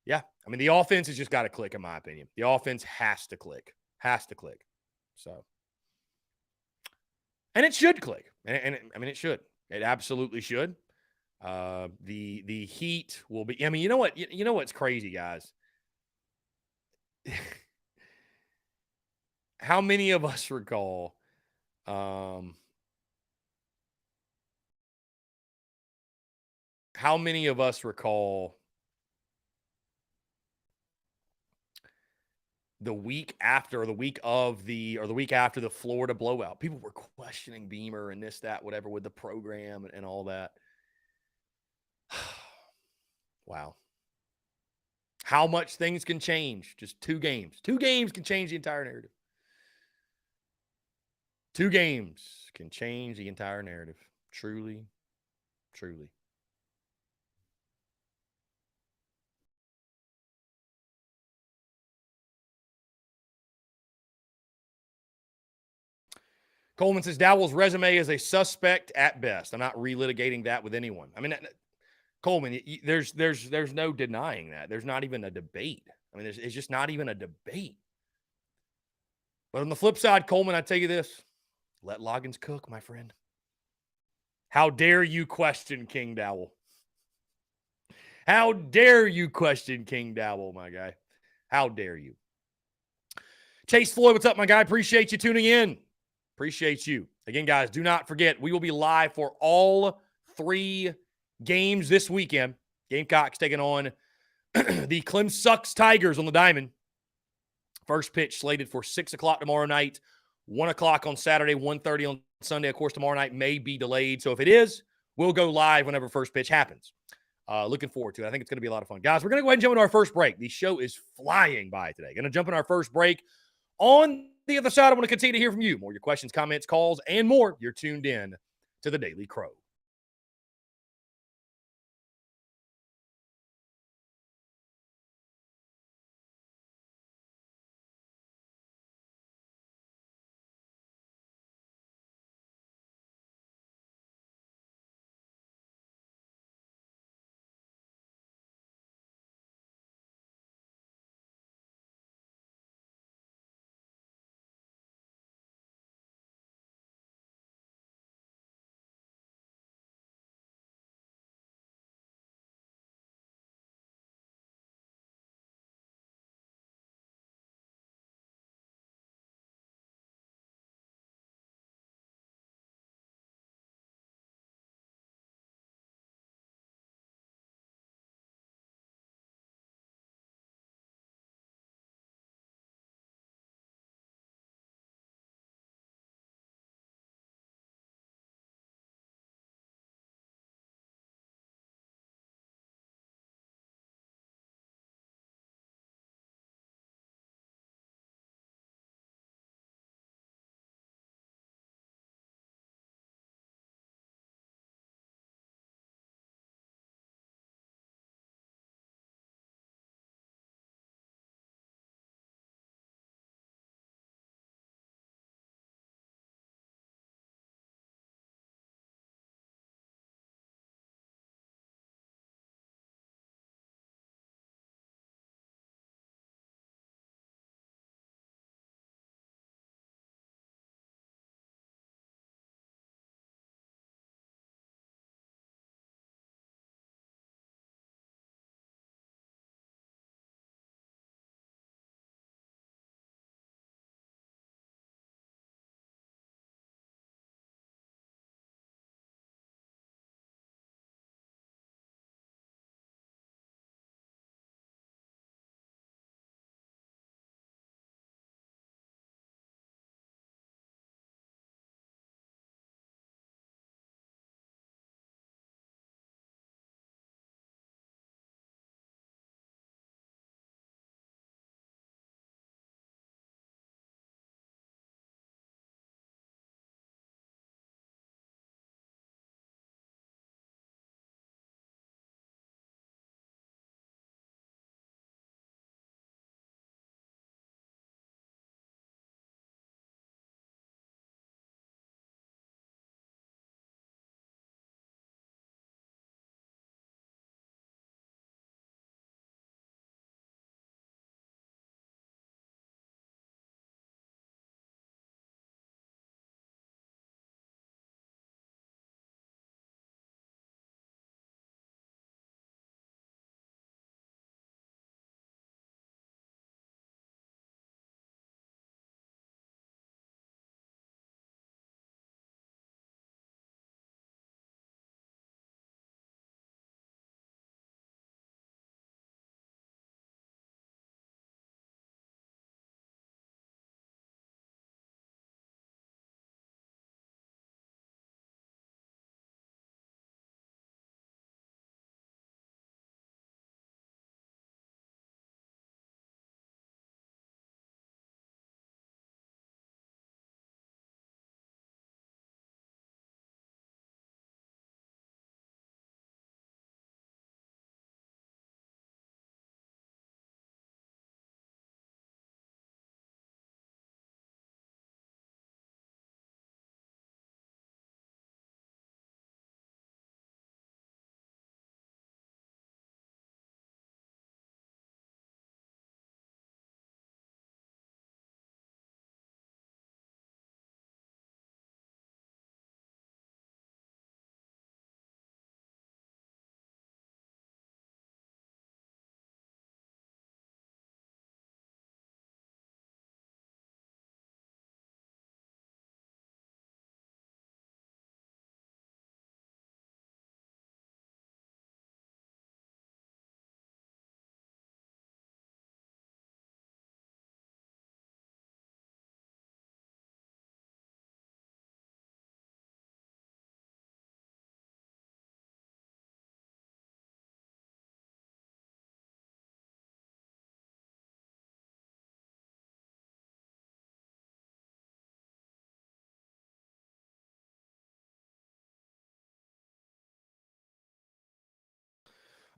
Yeah. I mean, the offense has just got to click, in my opinion. The offense has to click. So, and it should click. And I mean, it should. It absolutely should. The heat will be, I mean, you know what? You know what's crazy, guys? How many of us recall the week after the Florida blowout? People were questioning Beamer and this, that, whatever with the program and all that. Wow. How much things can change. Just 2 games. 2 games can change the entire narrative. 2 games can change the entire narrative. Truly, truly. Coleman says Dowell's resume is a suspect at best. I'm not relitigating that with anyone. I mean, Coleman, there's no denying that. There's not even a debate. I mean, it's just not even a debate. But on the flip side, Coleman, I tell you this, let Loggins cook, my friend. How dare you question King Dowell? How dare you question King Dowell, my guy? How dare you? Chase Floyd, what's up, my guy? Appreciate you tuning in. Appreciate you. Again, guys, do not forget, we will be live for all 3 games this weekend. Gamecocks taking on the Clem Sucks Tigers on the Diamond. First pitch slated for 6 o'clock tomorrow night, 1 o'clock on Saturday, 1:30 on Sunday. Of course, tomorrow night may be delayed. So if it is, we'll go live whenever first pitch happens. Looking forward to it. I think it's going to be a lot of fun. Guys, we're going to go ahead and jump into our first break. The show is flying by today. Going to jump in our first break. On the other side, I want to continue to hear from you. More your questions, comments, calls, and more. You're tuned in to the Daily Crow.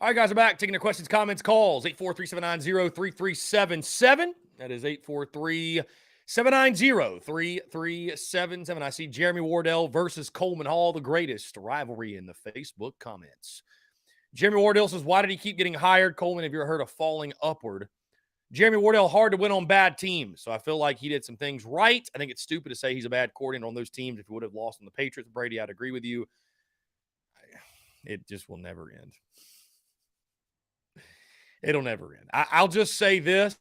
All right, guys, we're back. Taking your questions, comments, calls. 843-790-3377. That is 843-790-3377. I see Jeremy Wardell versus Coleman Hall, the greatest rivalry in the Facebook comments. Jeremy Wardell says, why did he keep getting hired? Coleman, have you ever heard of falling upward? Jeremy Wardell, hard to win on bad teams. So I feel like he did some things right. I think it's stupid to say he's a bad coordinator on those teams. If he would have lost on the Patriots, Brady, I'd agree with you. It just will never end. It'll never end. I'll just say this.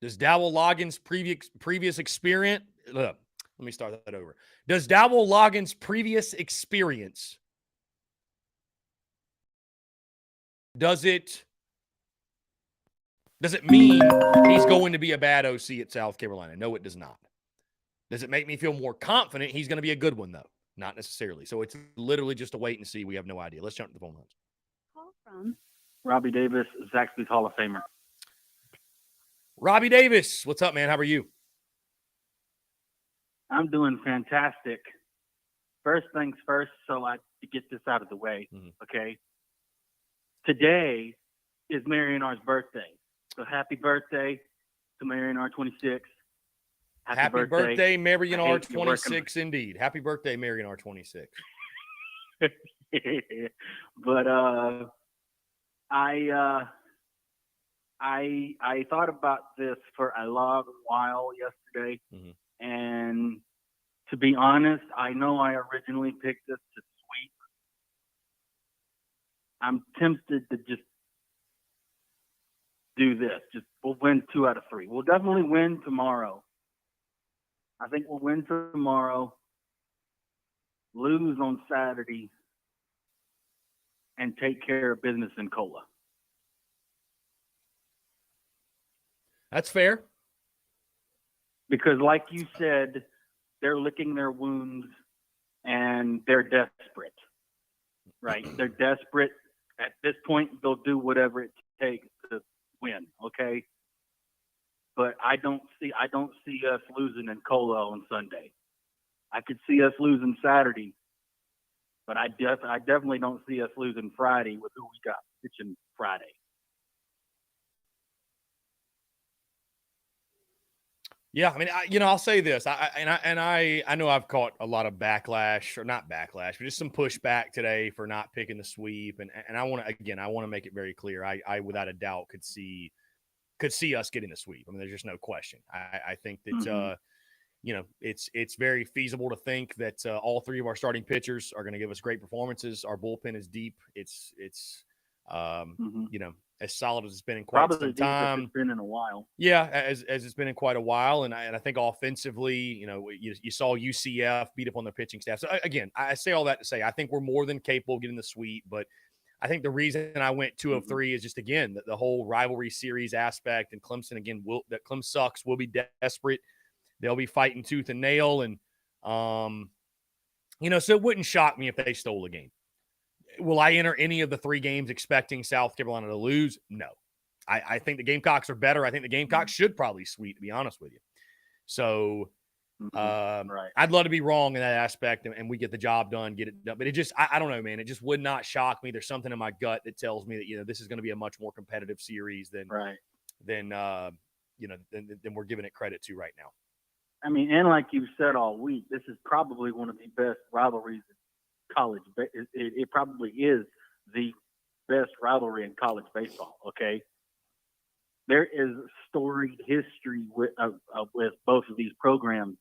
Does Dowell Loggins' previous experience – look, let me start that over. Does Dowell Loggins' previous experience – does it mean he's going to be a bad OC at South Carolina? No, it does not. Does it make me feel more confident he's going to be a good one, though? Not necessarily. So it's literally just a wait and see. We have no idea. Let's jump to the phone lines. Call from Robbie Davis, Zaxby's Hall of Famer. Robbie Davis, what's up, man? How are you? I'm doing fantastic. First things first, to get this out of the way, okay? Today is Marion R's birthday. So happy birthday to Marion R 26. Happy birthday, Marion R 26, indeed. Happy birthday, Marion R 26. But I thought about this for a long while yesterday, and to be honest, I know I originally picked this to sweep. I'm tempted to just do this. We'll win 2 out of 3. We'll definitely win tomorrow. I think we'll win tomorrow, lose on Saturday, and take care of business in Cola. That's fair. Because like you said, they're licking their wounds and they're desperate, right? They're desperate. At this point, they'll do whatever it takes to win, okay? But I don't see us losing in Cola on Sunday. I could see us losing Saturday, but I definitely don't see us losing Friday with who we got pitching Friday. Yeah, I mean, I'll say this. I know I've caught a lot of backlash, or not backlash, but just some pushback today for not picking the sweep. And I want to make it very clear. I without a doubt could see us getting the sweep. I mean, there's just no question. I think that it's very feasible to think that all 3 of our starting pitchers are going to give us great performances. Our bullpen is deep. It's as solid as it's been in quite some time. It's been in a while. Yeah, as it's been in quite a while. And I think offensively, you saw UCF beat up on their pitching staff. So again, I say all that to say I think we're more than capable of getting the sweep. But I think the reason I went 2 of 3 is just, again, the whole rivalry series aspect. And Clemson, again, that Clemson sucks, will be desperate. They'll be fighting tooth and nail. And, so it wouldn't shock me if they stole a game. Will I enter any of the 3 games expecting South Carolina to lose? No. I think the Gamecocks are better. I think the Gamecocks should probably sweep, to be honest with you. So right. I'd love to be wrong in that aspect, and we get the job done, get it done. But it just, I don't know, man. It just would not shock me. There's something in my gut that tells me that, this is going to be a much more competitive series than we're giving it credit to right now. I mean, and like you've said all week, this is probably one of the best rivalries in college. It probably is the best rivalry in college baseball, okay? There is storied history with both of these programs,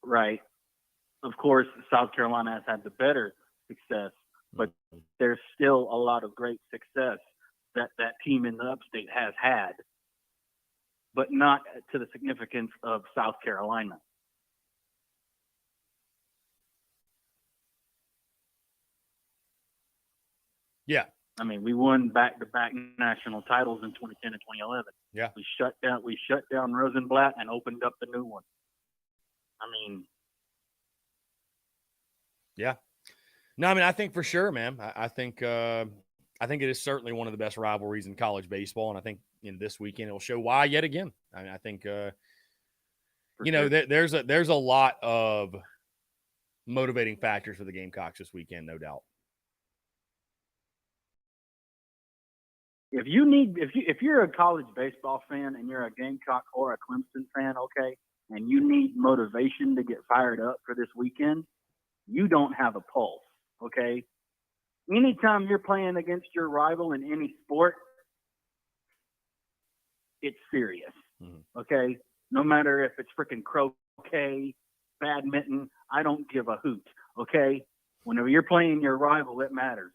right? Of course, South Carolina has had the better success, but there's still a lot of great success that team in the upstate has had, but not to the significance of South Carolina. Yeah. I mean, we won back-to-back national titles in 2010 and 2011. Yeah. We shut down Rosenblatt and opened up the new one. I mean, yeah. No, I mean, I think for sure, man. I think it is certainly one of the best rivalries in college baseball, and I think this weekend it will show why yet again. I mean, I think sure. There's a lot of motivating factors for the Gamecocks this weekend, no doubt. if you're a college baseball fan and you're a Gamecock or a Clemson fan, okay, and you need motivation to get fired up for this weekend, you don't have a pulse, okay? Anytime you're playing against your rival in any sport, it's serious, okay? No matter if it's freaking croquet, badminton, I don't give a hoot, okay? Whenever you're playing your rival, it matters.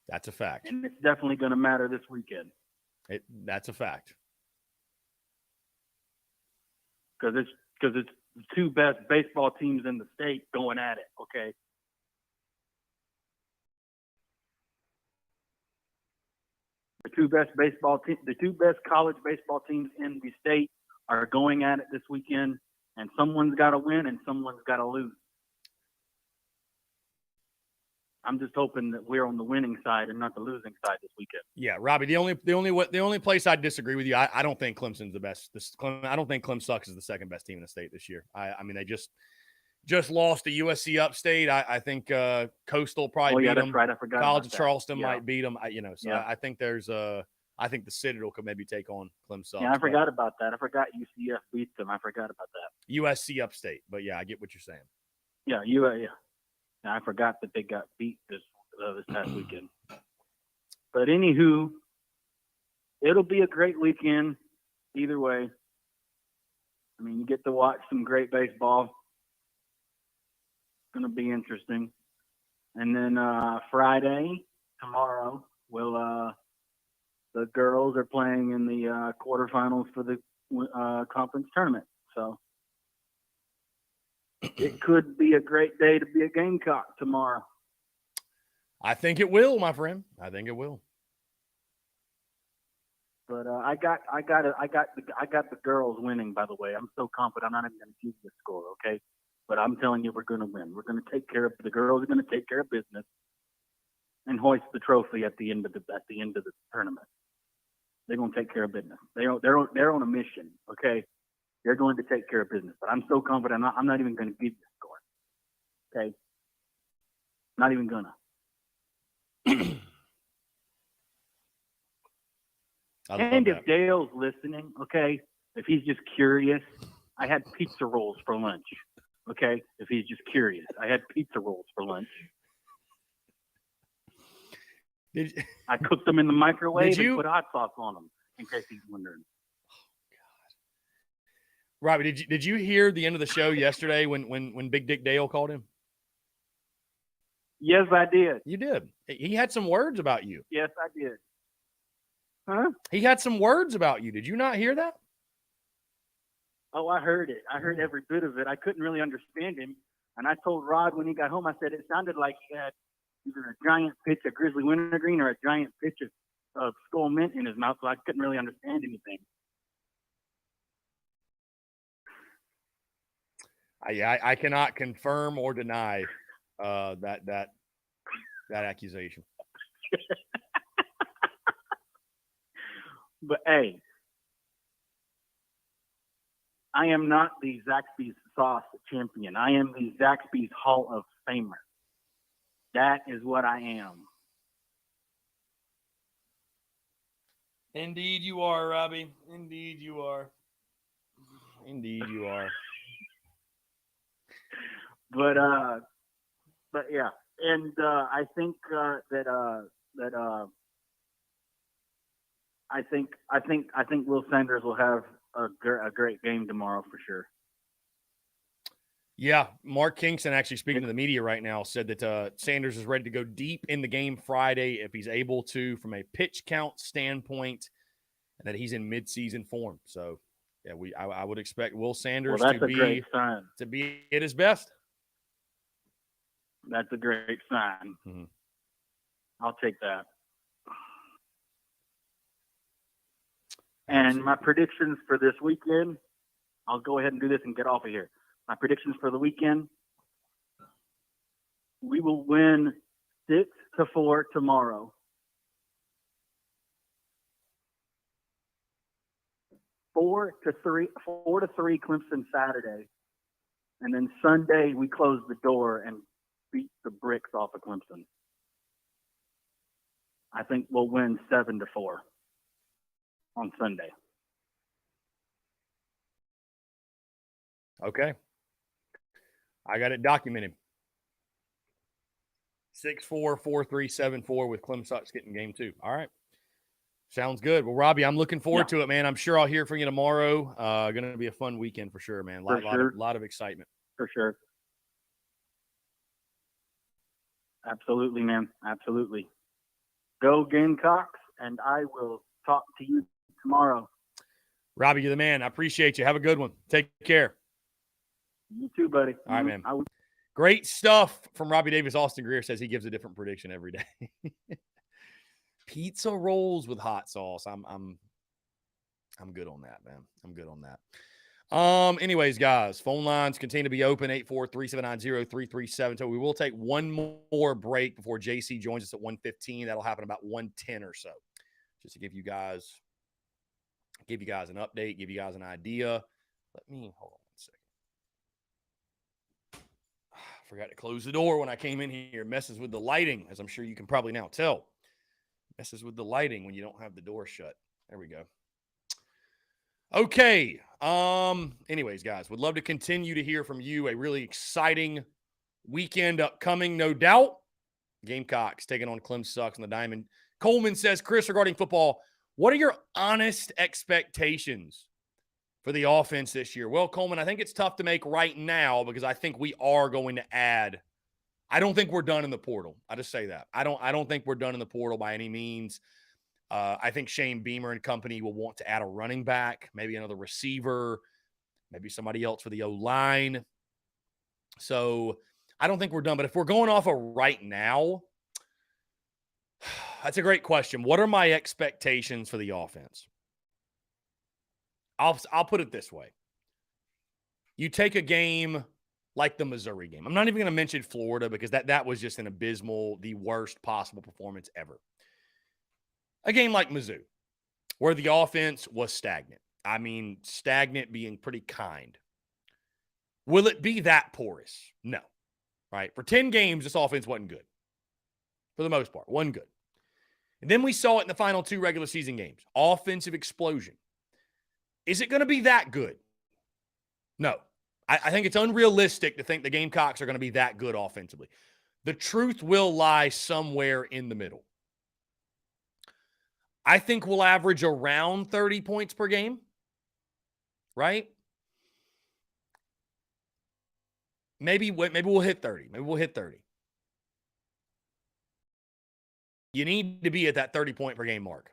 That's a fact. And it's definitely going to matter this weekend. That's a fact. Because it's the two best baseball teams in the state going at it, okay? The two best college baseball teams in the state are going at it this weekend, and someone's got to win and someone's got to lose. I'm just hoping that we're on the winning side and not the losing side this weekend. Yeah, Robbie. The only place I disagree with you, I don't think Clemson's the best. I don't think Clemson is the second best team in the state this year. I mean, they just lost to USC Upstate. I think Coastal probably beat them. That's right. I forgot. College of that. Charleston Yeah. might beat them. I think there's I think the Citadel could maybe take on Clemson. Yeah, I forgot about that. I forgot UCF beat them. I forgot about that. USC Upstate, but yeah, I get what you're saying. Yeah, yeah. I forgot that they got beat this past weekend. But anywho, it'll be a great weekend either way. I mean, you get to watch some great baseball. It's going to be interesting. And then Friday, tomorrow, the girls are playing in the quarterfinals for the conference tournament. So it could be a great day to be a Gamecock tomorrow. I think it will, my friend. I think it will. But I got the girls winning. By the way, I'm so confident. I'm not even going to give you the score, okay? But I'm telling you, we're going to win. We're going to take care of the girls. Are going to take care of business and hoist the trophy at the end of the tournament. They're going to take care of business. They're on a mission, okay? They're going to take care of business. But I'm so confident. I'm not even going to give you the score, okay? Not even gonna. And if Dale's listening, okay, if he's just curious, I had pizza rolls for lunch. Okay, if he's just curious, I had pizza rolls for lunch. I cooked them in the microwave and put hot sauce on them, in case he's wondering. Oh God, Robbie, did you hear the end of the show yesterday when Big Dick Dale called him? Yes, I did. You did. He had some words about you. Yes, I did. Huh? He had some words about you. Did you not hear that? Oh, I heard it. I heard every bit of it. I couldn't really understand him. And I told Rod when he got home, I said it sounded like he had either a giant pitch of Grizzly Wintergreen or a giant pitch of Skull Mint in his mouth, so I couldn't really understand anything. I cannot confirm or deny that accusation. But hey, I am not the Zaxby's sauce champion. I am the Zaxby's Hall of Famer. That is what I am. Indeed you are, Robbie. Indeed you are. Indeed you are. But yeah, and I think I think Will Sanders will have a great game tomorrow for sure. Yeah, Mark Kingston, actually speaking to the media right now, said that Sanders is ready to go deep in the game Friday if he's able to, from a pitch count standpoint, and that he's in midseason form. So, yeah, I would expect Will Sanders to be at his best. That's a great sign. Mm-hmm. I'll take that. And my predictions for this weekend, I'll go ahead and do this and get off of here. My predictions for the weekend, we will win 6-4 tomorrow. 4-3 Clemson Saturday. And then Sunday we close the door and beat the bricks off of Clemson. I think we'll win 7-4 on Sunday. Okay. I got it documented. 6-4, 4-3, 7-4 with Clem Sucks getting game 2. All right. Sounds good. Well, Robbie, I'm looking forward to it, man. I'm sure I'll hear from you tomorrow. Going to be a fun weekend for sure, man. Lot of excitement. For sure. Absolutely, man. Absolutely. Go Gamecocks, and I will talk to you tomorrow. Robbie, you're the man. I appreciate you. Have a good one. Take care. You too, buddy. All right, man. Great stuff from Robbie Davis. Austin Greer says he gives a different prediction every day. Pizza rolls with hot sauce. I'm good on that, man. I'm good on that. Anyways, guys, phone lines continue to be open, 843-790-3370. So we will take one more break before JC joins us at 1:15. That'll happen about 1:10 or so. Just to give you guys an update, give you guys an idea. Let me hold on 1 second. Forgot to close the door when I came in here. Messes with the lighting, as I'm sure you can probably now tell. Messes with the lighting when you don't have the door shut. There we go. Okay. Anyways, guys, would love to continue to hear from you. A really exciting weekend upcoming, no doubt. Gamecocks taking on Clem Sucks and the Diamond. Coleman says, Chris, regarding football, what are your honest expectations for the offense this year? Well, Coleman, I think it's tough to make right now because I think we are going to add. I don't think we're done in the portal. I just say that. I don't think we're done in the portal by any means. I think Shane Beamer and company will want to add a running back, maybe another receiver, maybe somebody else for the O-line. So I don't think we're done. But if we're going off of right now, that's a great question. What are my expectations for the offense? I'll put it this way. You take a game like the Missouri game. I'm not even going to mention Florida because that was just an abysmal, the worst possible performance ever. A game like Mizzou, where the offense was stagnant. I mean, stagnant being pretty kind. Will it be that porous? No. Right? For 10 games, this offense wasn't good. For the most part, wasn't good. And then we saw it in the final 2 regular season games. Offensive explosion. Is it going to be that good? No. I think it's unrealistic to think the Gamecocks are going to be that good offensively. The truth will lie somewhere in the middle. I think we'll average around 30 points per game, right? Maybe we'll hit 30. Maybe we'll hit 30. You need to be at that 30-point per game mark.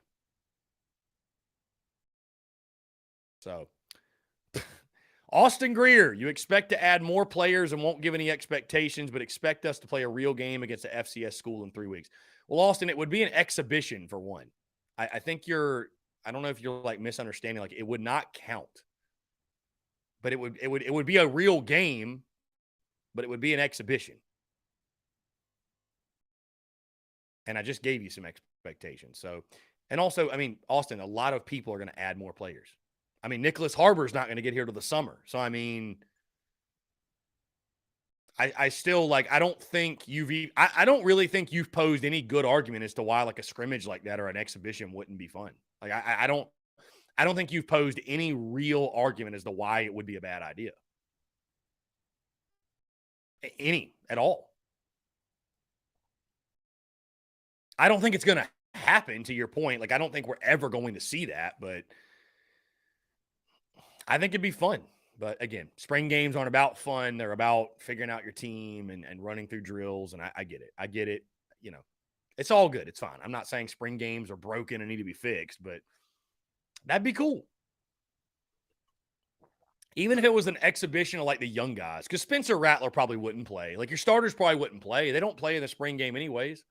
So, Austin Greer, you expect to add more players and won't give any expectations, but expect us to play a real game against the FCS school in 3 weeks. Well, Austin, it would be an exhibition for one. I think I don't know if you're like misunderstanding, like it would not count. But it would be a real game, but it would be an exhibition. And I just gave you some expectations. So, and also, I mean, Austin, a lot of people are going to add more players. I mean, Nicholas Harbor is not going to get here till the summer. So, I mean, I still like, I don't really think you've posed any good argument as to why like a scrimmage like that or an exhibition wouldn't be fun. Like, I don't think you've posed any real argument as to why it would be a bad idea. Any at all. I don't think it's going to happen, to your point. Like, I don't think we're ever going to see that, but I think it'd be fun. But again, spring games aren't about fun. They're about figuring out your team and running through drills. And I get it. I get it. You know, it's all good. It's fine. I'm not saying spring games are broken and need to be fixed, but that'd be cool. Even if it was an exhibition of like the young guys, because Spencer Rattler probably wouldn't play. Like your starters probably wouldn't play. They don't play in the spring game anyways.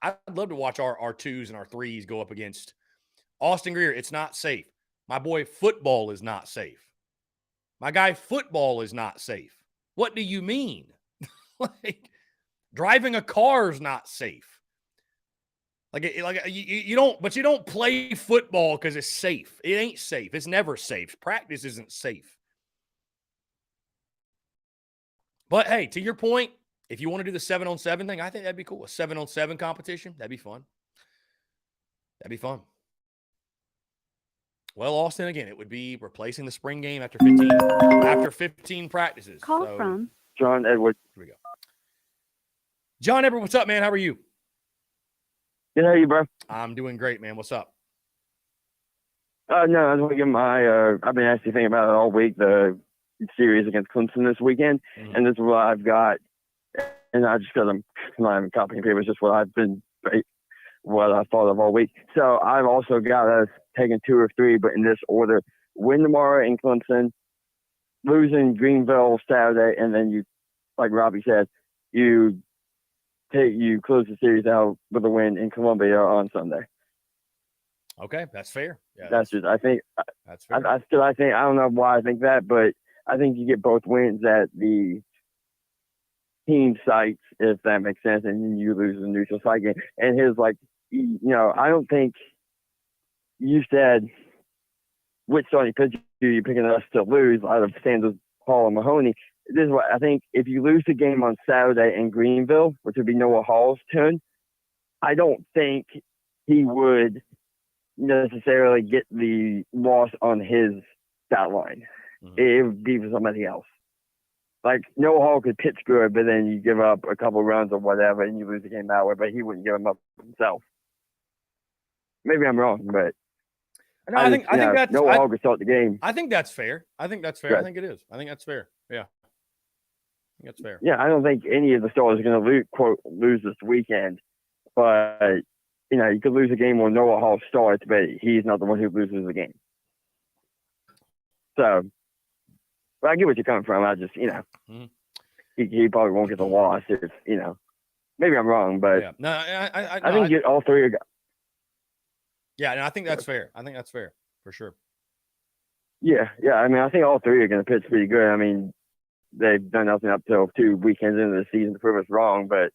I'd love to watch our 2s and our 3s go up against Austin Greer. It's not safe. My boy, football is not safe. My guy, football is not safe. What do you mean? Like, driving a car is not safe. You don't play football because it's safe. It ain't safe. It's never safe. Practice isn't safe. But hey, to your point, if you want to do the 7-on-7 thing, I think that'd be cool. A 7-on-7 competition, that'd be fun. That'd be fun. Well, Austin, again, it would be replacing the spring game after 15 practices. Call So, from John Edwards. here we go. John Edward, what's up, man? How are you? Good, how are you, bro? I'm doing great, man. What's up? No, I just want to give my. I've been actually thinking about it all week. The series against Clemson this weekend, Mhm. and this is what I've got. And I just because I'm not even copying papers, just what I thought of all week. So I've also got us taking 2 or 3, but in this order: win tomorrow in Clemson, losing Greenville Saturday, and then you, like Robbie said, you close the series out with a win in Columbia on Sunday. Okay, that's fair. Yeah, That's just I think that's fair. I don't know why I think that, but I think you get both wins at the team sites, if that makes sense, and then you lose the neutral site game. And I don't think you said which starting pitcher you're picking us to lose out of Sanders, Hall, and Mahoney. This is what I think. If you lose the game on Saturday in Greenville, which would be Noah Hall's turn, I don't think he would necessarily get the loss on his stat line. Mhm. It would be for somebody else. Like Noah Hall could pitch good, but then you give up a couple runs or whatever, and you lose the game that way. But he wouldn't give them up himself. Maybe I'm wrong, but No, I think that's Noah Hall could start the game. I think that's fair. I think that's fair. I Right. think it is. I think that's fair. Yeah. I think that's fair. Yeah, I don't think any of the stars are going to lose this weekend. But you could lose a game when Noah Hall starts, but he's not the one who loses the game. So, but I get what you're coming from. I just, Mhm. he probably won't get the loss if, maybe I'm wrong, but Yeah. No, I think all three are. yeah, no, I think that's fair. I think that's fair for sure. Yeah. I mean, I think all three are going to pitch pretty good. I mean, they've done nothing up till 2 weekends into the season to prove us wrong, but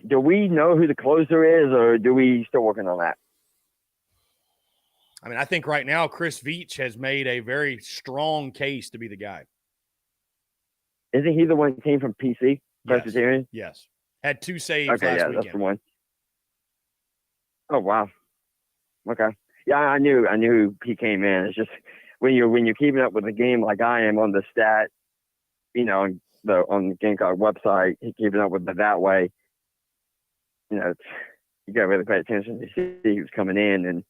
do we know who the closer is, or do we still working on that? I mean, I think right now Chris Veach has made a very strong case to be the guy. Isn't he the one that came from PC, Yes. Presbyterian? Yes. Had 2 saves Okay, last yeah, weekend. that's the one. Oh wow. Okay. Yeah, I knew he came in. It's just when you're keeping up with the game like I am on the stat, on the Gamecock website, keeping up with it that way. You got to really pay attention to see who's coming in, and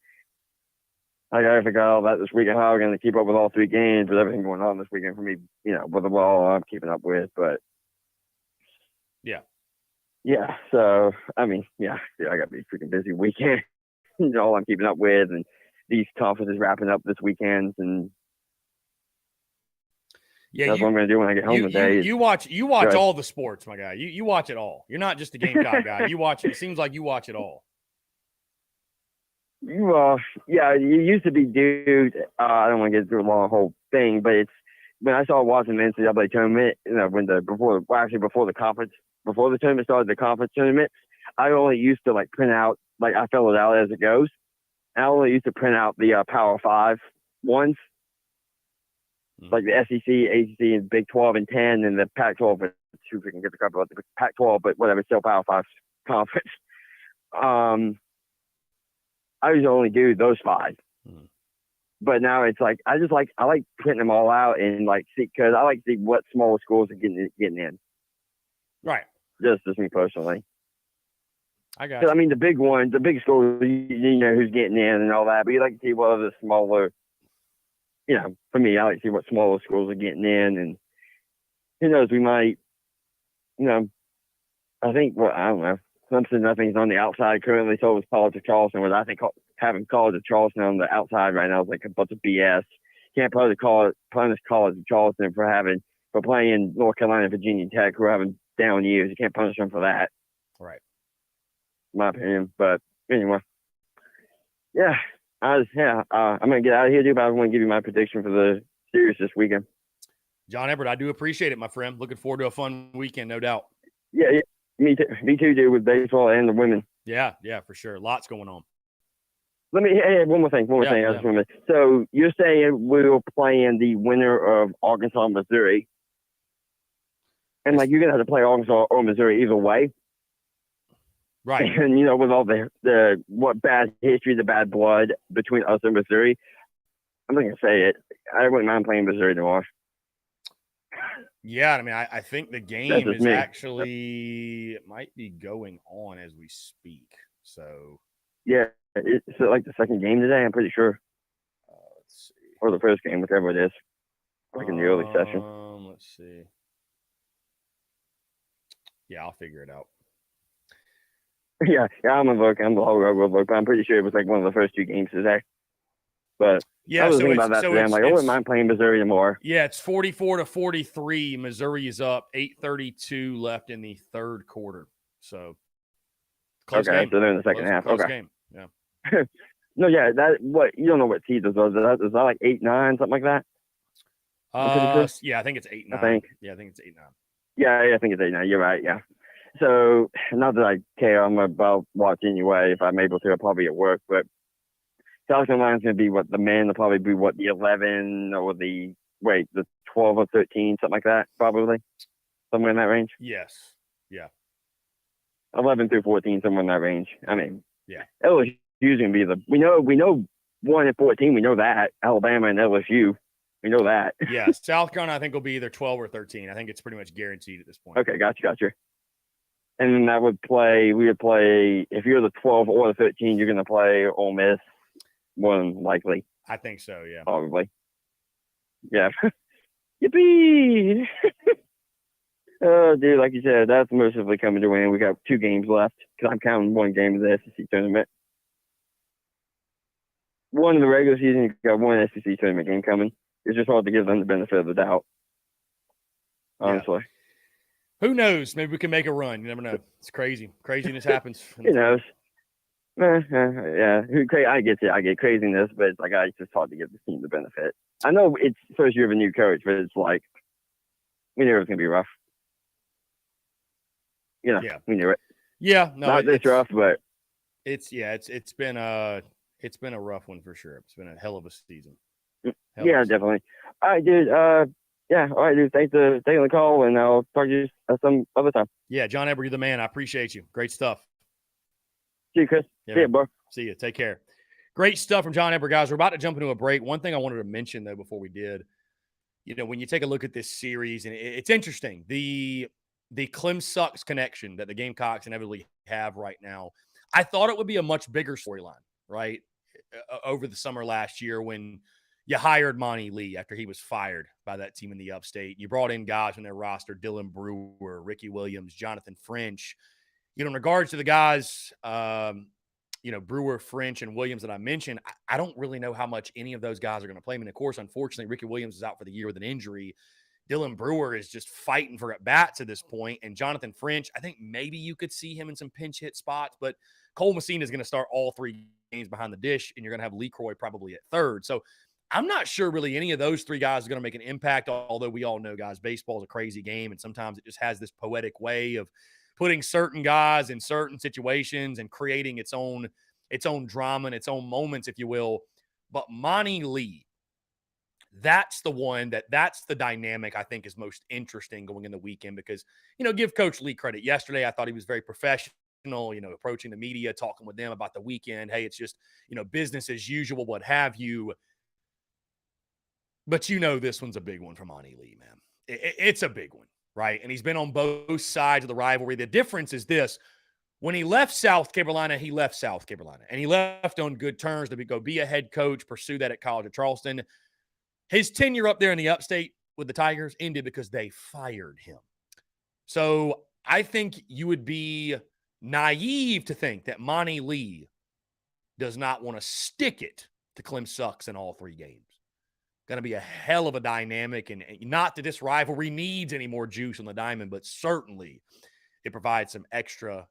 I got to figure out all that this weekend. How I'm going to keep up with all 3 games with everything going on this weekend for me. With the ball I'm keeping up with, but yeah. So I mean, I got to be a freaking busy weekend. All I'm keeping up with, and these conferences wrapping up this weekend, and Yeah, that's what I'm going to do when I get home today. You watch ahead. all the sports, my guy. You watch it all. You're not just a Gamecock guy. You watch. It seems like you watch it all. Yeah, you used to be dude. I don't want to get through a long whole thing, but it's when I started watching the NCAA tournament, before the tournament started, the conference tournament, I only used to print out, I fill it out as it goes. I only used to print out the Power 5 ones, like the SEC, ACC, and Big 12 and 10, and the Pac-12. But who can get the cover of the Pac-12, but whatever, still Power 5 conference. I used to only do those 5. Mhm. But now it's I like printing them all out and see, because I like to see what smaller schools are getting in. Right. Just me personally. I got 'Cause, you. I mean, the big ones, the big schools, you know who's getting in and all that. But you like to see what other smaller, for me, I like to see what smaller schools are getting in. And who knows, we might, I think, I don't know. Clemson, I think, is on the outside currently. So was College of Charleston. But I think having College of Charleston on the outside right now is a bunch of BS. Can't punish College of Charleston for playing North Carolina, Virginia Tech, who are having down years. You can't punish them for that. Right. In my opinion. But anyway, yeah, I'm gonna get out of here, dude. But I want to give you my prediction for the series this weekend. John Everett, I do appreciate it, my friend. Looking forward to a fun weekend, no doubt. Yeah, me too, dude. With baseball and the women. Yeah, for sure. Lots going on. Let me add one more thing. Yeah. So you're saying we'll play in the winner of Arkansas, Missouri. And like you're gonna have to play Arkansas or Missouri either way. Right. And you know, with all the what bad history, the bad blood between us and Missouri, I'm not gonna say it. I wouldn't mind playing Missouri tomorrow. Yeah, I mean, I think the game just is me. actually it might be going on as we speak. So Yeah, it's like the second game today. I'm pretty sure, let's see. or the first game, whichever it is. Like in the early session. Let's see. Yeah, I'll figure it out. Yeah, I'm gonna look. I'm the whole road look, but I'm pretty sure it was like one of the first 2 games today. But Yeah, I was so thinking it's, about that so today. it's, I'm like, I wouldn't mind playing Missouri tomorrow. Yeah, it's 44-43. Missouri is up. 8:32 left in the third quarter. So close Okay, game. so they're in the second half. Close Okay. game. Yeah. No, yeah, you don't know what seed those are. Is that like 8-9, something like that? I'm pretty sure. Yeah, I think it's 8-9. I think. Yeah, I think it's 8-9. Yeah, I think it's 8-9. You're right. Yeah. So not that I care, I'm about watch anyway. If I'm able to, I'll probably at work. But South Carolina's going to be the men will probably be the 11 or the 12 or 13, something like that, probably somewhere in that range. Yes. Yeah. 11 through 14, somewhere in that range. I mean, yeah. LSU's going to be we know 1 and 14. We know that Alabama and LSU. We know that. Yeah, South Carolina I think will be either 12 or 13. I think it's pretty much guaranteed at this point. Okay, gotcha. And then we would play, if you're the 12 or the 13, you're going to play Ole Miss, more than likely. I think so, yeah. Probably. Yeah. Yippee! Oh, dude, like you said, that's mercifully coming to an end. We got 2 games left, because I'm counting 1 game of the SEC tournament. 1 in the regular season, you got 1 SEC tournament game coming. It's just hard to give them the benefit of the doubt, honestly. Yeah. Who knows? Maybe we can make a run. You never know. It's crazy. Craziness happens. Who knows? Yeah. I get it. I get craziness, but it's like it's just hard to give the team the benefit. I know it's first year of a new coach, but it's like we knew it was gonna be rough. You know, yeah. we knew it. Yeah, no, not this rough, but it's been a rough one for sure. It's been a hell of a season. Definitely. All right, dude. Yeah, all right, dude. Thanks for taking the call, and I'll talk to you some other time. Yeah, John Eber, you're the man. I appreciate you. Great stuff. See you, Chris. See you, bro. See you. Take care. Great stuff from John Eber, guys. We're about to jump into a break. One thing I wanted to mention, though, before we did, when you take a look at this series, and it's interesting, the Clem Sucks connection that the Gamecocks inevitably have right now, I thought it would be a much bigger storyline, right, over the summer last year when you hired Monty Lee after he was fired by that team in the Upstate. You brought in guys from their roster, Dylan Brewer, Ricky Williams, Jonathan French. In regards to the guys, Brewer, French, and Williams that I mentioned, I don't really know how much any of those guys are going to play. I mean, of course, unfortunately, Ricky Williams is out for the year with an injury. Dylan Brewer is just fighting for at-bats at this point. And Jonathan French, I think maybe you could see him in some pinch hit spots, but Cole Messina is going to start all 3 games behind the dish, and you're going to have Lee Croy probably at third. So I'm not sure really any of those 3 guys are going to make an impact, although we all know, guys, baseball is a crazy game, and sometimes it just has this poetic way of putting certain guys in certain situations and creating its own drama and its own moments, if you will. But Monty Lee, that's the one that's the dynamic I think is most interesting going in the weekend because, give Coach Lee credit. Yesterday, I thought he was very professional, approaching the media, talking with them about the weekend. Hey, it's just, business as usual, what have you. But this one's a big one for Monty Lee, man. It's a big one, right? And he's been on both sides of the rivalry. The difference is this. When he left South Carolina, he left South Carolina. And he left on good terms to go be a head coach, pursue that at College of Charleston. His tenure up there in the Upstate with the Tigers ended because they fired him. So I think you would be naive to think that Monty Lee does not want to stick it to Clem Sucks in all 3 games. Going to be a hell of a dynamic, and not that this rivalry needs any more juice on the diamond, but certainly it provides some extra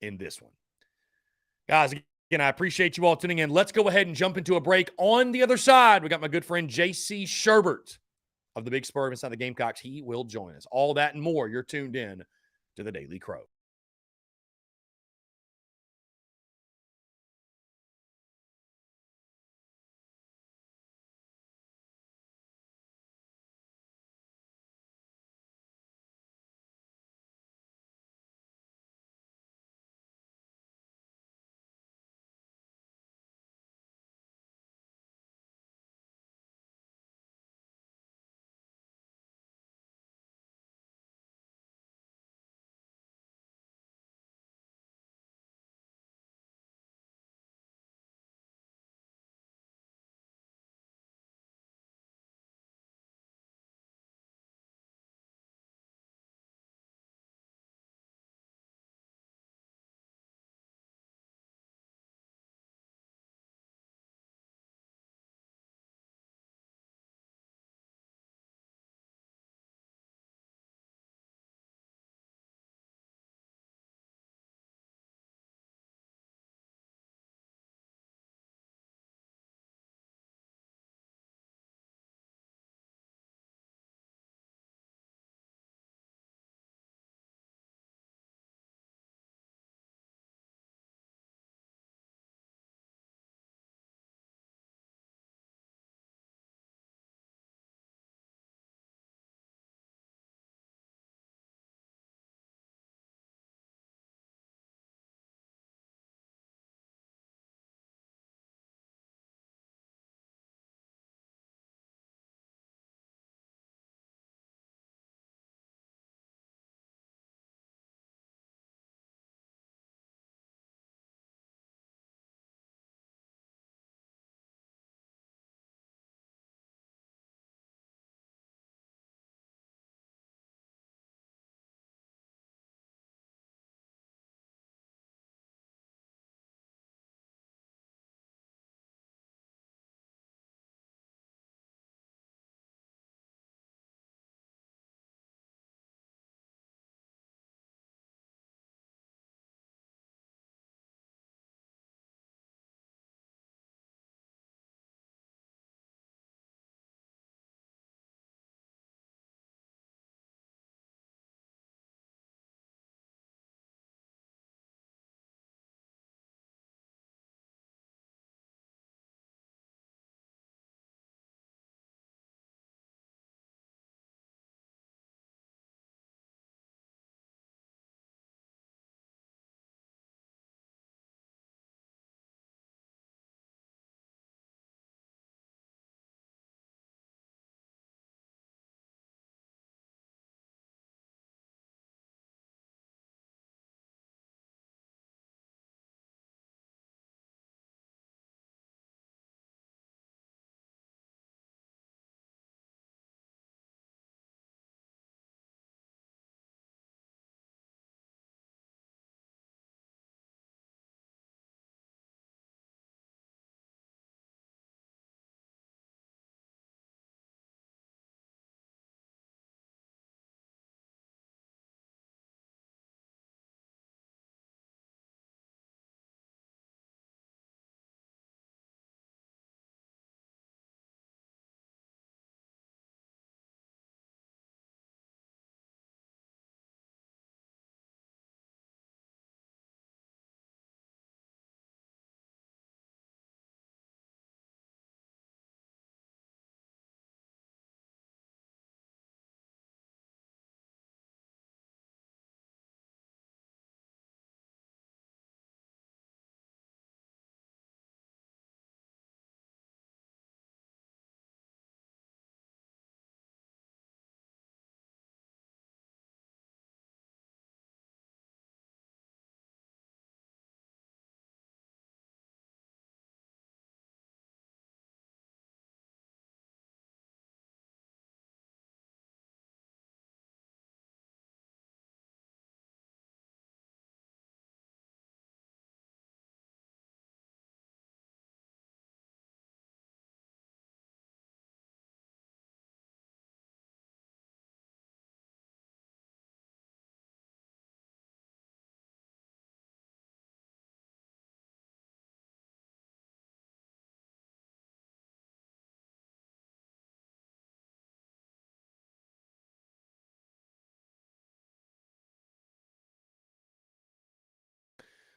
in this one. Guys, again, I appreciate you all tuning in. Let's go ahead and jump into a break. On the other side, we got my good friend J.C. Sherbert of the Big Spur inside the Gamecocks. He will join us. All that and more. You're tuned in to the Daily Crow.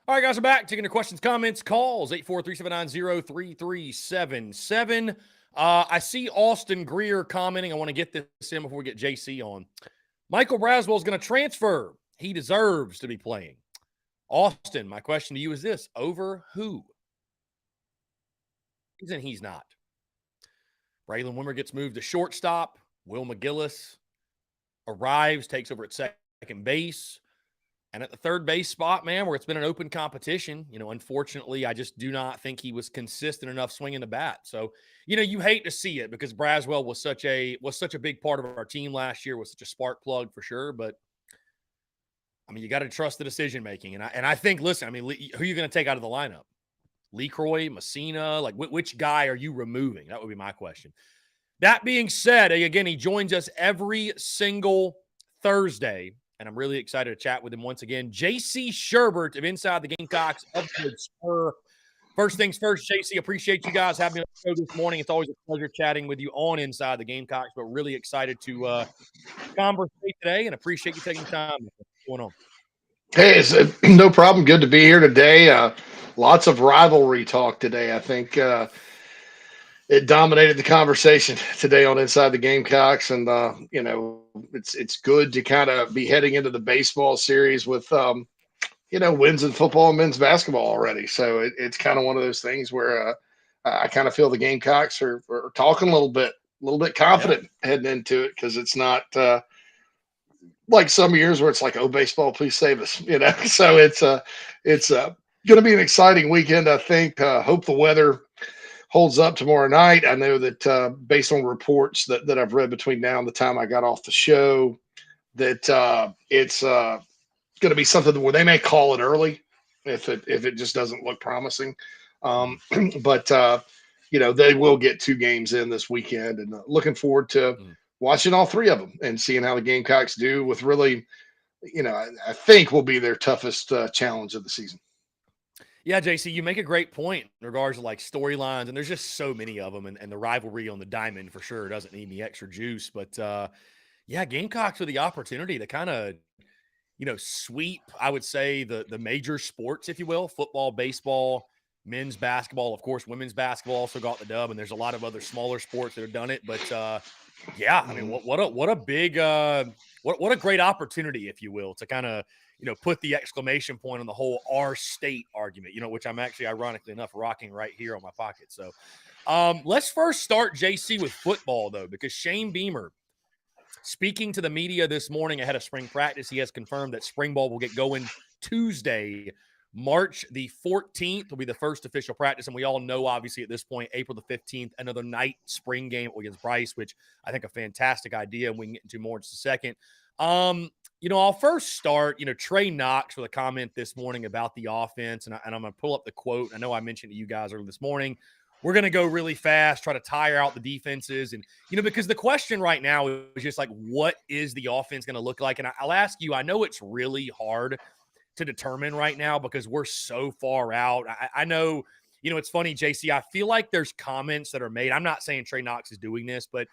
All right, guys, we're back. Taking your questions, comments, calls, 843-790-3377. I see Austin Greer commenting. I want to get this in before we get JC on. Michael Braswell is going to transfer. He deserves to be playing. Austin, my question to you is this. Over who? He's not. Braylon Wimmer gets moved to shortstop. Will McGillis arrives, takes over at second base. And at the third base spot, man, where it's been an open competition, unfortunately, I just do not think he was consistent enough swinging the bat. So, you hate to see it because Braswell was such a big part of our team last year, was such a spark plug for sure. But I mean, you got to trust the decision making, and I think, listen, I mean, who are you going to take out of the lineup? LeCroy, Messina, like which guy are you removing? That would be my question. That being said, again, he joins us every single Thursday. And I'm really excited to chat with him once again. JC Shurburtt of Inside the Gamecocks. First things first, JC, appreciate you guys having me on the show this morning. It's always a pleasure chatting with you on Inside the Gamecocks, but really excited to conversate today and appreciate you taking time. What's going on? Hey, it's no problem. Good to be here today. Lots of rivalry talk today. I think it dominated the conversation today on Inside the Gamecocks, and it's good to kind of be heading into the baseball series with wins in football and men's basketball already. So it's kind of one of those things where I kind of feel the Gamecocks are talking a little bit confident heading into it, because it's not like some years where it's like, oh, baseball, please save us, So it's going to be an exciting weekend, I think. Hope the weather holds up tomorrow night. I know that based on reports that I've read between now and the time I got off the show, that it's going to be something where they may call it early if it just doesn't look promising. But they will get 2 games in this weekend, and looking forward to watching all 3 of them and seeing how the Gamecocks do with really, I think will be their toughest challenge of the season. Yeah, JC, you make a great point in regards to like storylines, and there's just so many of them, and the rivalry on the diamond for sure doesn't need any extra juice. But Gamecocks with the opportunity to kind of, sweep, I would say, the major sports, if you will, football, baseball, men's basketball, of course, women's basketball also got the dub, and there's a lot of other smaller sports that have done it. But I mean, what a big what a great opportunity, if you will, to kind of put the exclamation point on the whole our state argument, which I'm actually, ironically enough, rocking right here on my pocket. So let's first start, JC, with football, though, because Shane Beamer, speaking to the media this morning ahead of spring practice, he has confirmed that spring ball will get going Tuesday, March the 14th will be the first official practice. And we all know, obviously, at this point, April the 15th, another night spring game against Bryce, which I think a fantastic idea, and we can get into more in just a second. I'll first start, Trey Knox with a comment this morning about the offense, and I'm going to pull up the quote. I know I mentioned to you guys earlier this morning. We're going to go really fast, try to tire out the defenses. And, because the question right now is just like, what is the offense going to look like? And I'll ask you, I know it's really hard to determine right now because we're so far out. I know, it's funny, JC, I feel like there's comments that are made. I'm not saying Trey Knox is doing this, but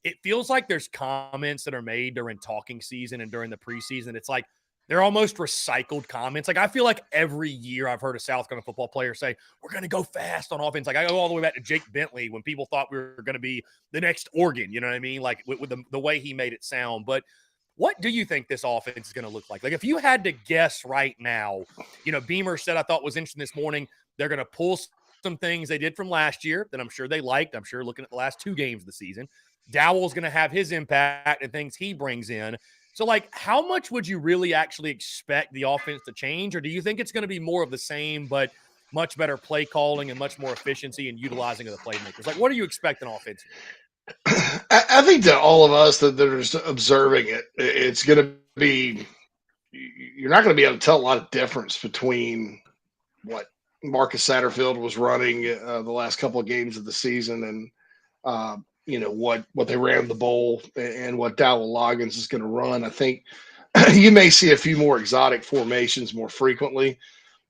it feels like there's comments that are made during talking season and during the preseason. It's like they're almost recycled comments. Like I feel like every year I've heard a South Carolina football player say, we're going to go fast on offense. Like I go all the way back to Jake Bentley when people thought we were going to be the next Oregon. You know what I mean? Like with the way he made it sound. But what do you think this offense is going to look like? Like if you had to guess right now, Beamer said, I thought was interesting this morning, they're going to pull some things they did from last year that I'm sure they liked. I'm sure looking at the last 2 games of the season. Dowell's going to have his impact and things he brings in. So, like, how much would you really actually expect the offense to change? Or do you think it's going to be more of the same, but much better play calling and much more efficiency and utilizing of the playmakers? Like, what are you expecting offensively? I think that all of us that are just observing it, it's going to be – you're not going to be able to tell a lot of difference between what Marcus Satterfield was running the last couple of games of the season and what they ran the bowl and what Dowell Loggins is going to run. I think you may see a few more exotic formations more frequently.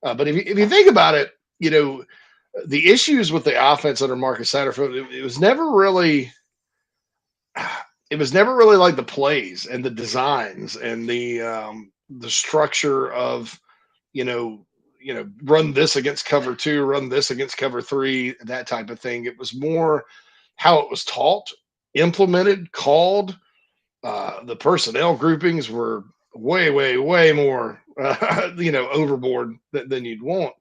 But if you think about it, the issues with the offense under Marcus Satterfield, it was never really like the plays and the designs and the structure of, run this against cover 2, run this against cover 3, that type of thing. It was more how it was taught, implemented, called. The personnel groupings were way, way, way more, overboard than you'd want.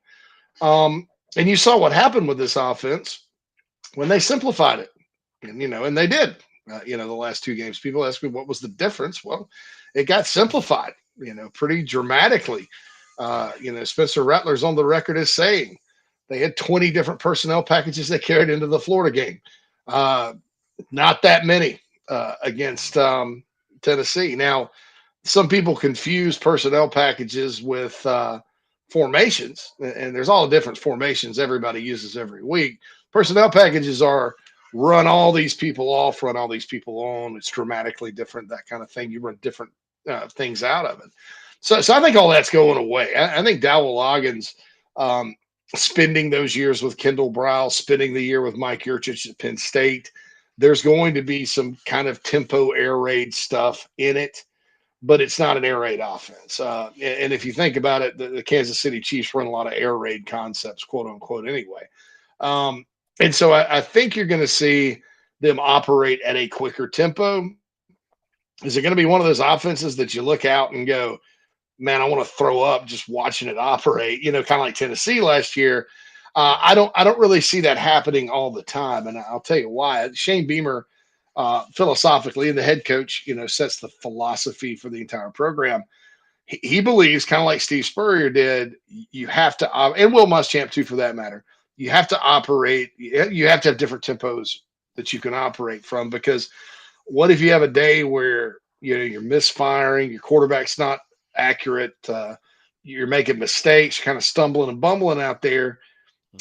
And you saw what happened with this offense when they simplified it, and they did. The last 2 games, people ask me what was the difference. Well, it got simplified, pretty dramatically. Spencer Rattler's on the record as saying they had 20 different personnel packages they carried into the Florida game. Not that many against Tennessee. Now, some people confuse personnel packages with formations, and there's all different formations everybody uses every week. Personnel packages are run all these people off, run all these people on. It's dramatically different, that kind of thing. You run different things out of it. So I think all that's going away. I think Dowell Loggins spending those years with Kendall Briles, spending the year with Mike Yurcich at Penn State, there's going to be some kind of tempo air raid stuff in it, but it's not an air raid offense. And if you think about it, the Kansas City Chiefs run a lot of air raid concepts, quote unquote, anyway. And so I think you're going to see them operate at a quicker tempo. Is it going to be one of those offenses that you look out and go, man, I want to throw up just watching it operate, kind of like Tennessee last year? I don't really see that happening all the time. And I'll tell you why. Shane Beamer, philosophically, and the head coach, sets the philosophy for the entire program. He believes, kind of like Steve Spurrier did, you have to, and Will Muschamp too, for that matter, you have to operate, you have to have different tempos that you can operate from, because what if you have a day where, you're misfiring, your quarterback's not accurate, you're making mistakes, you're kind of stumbling and bumbling out there,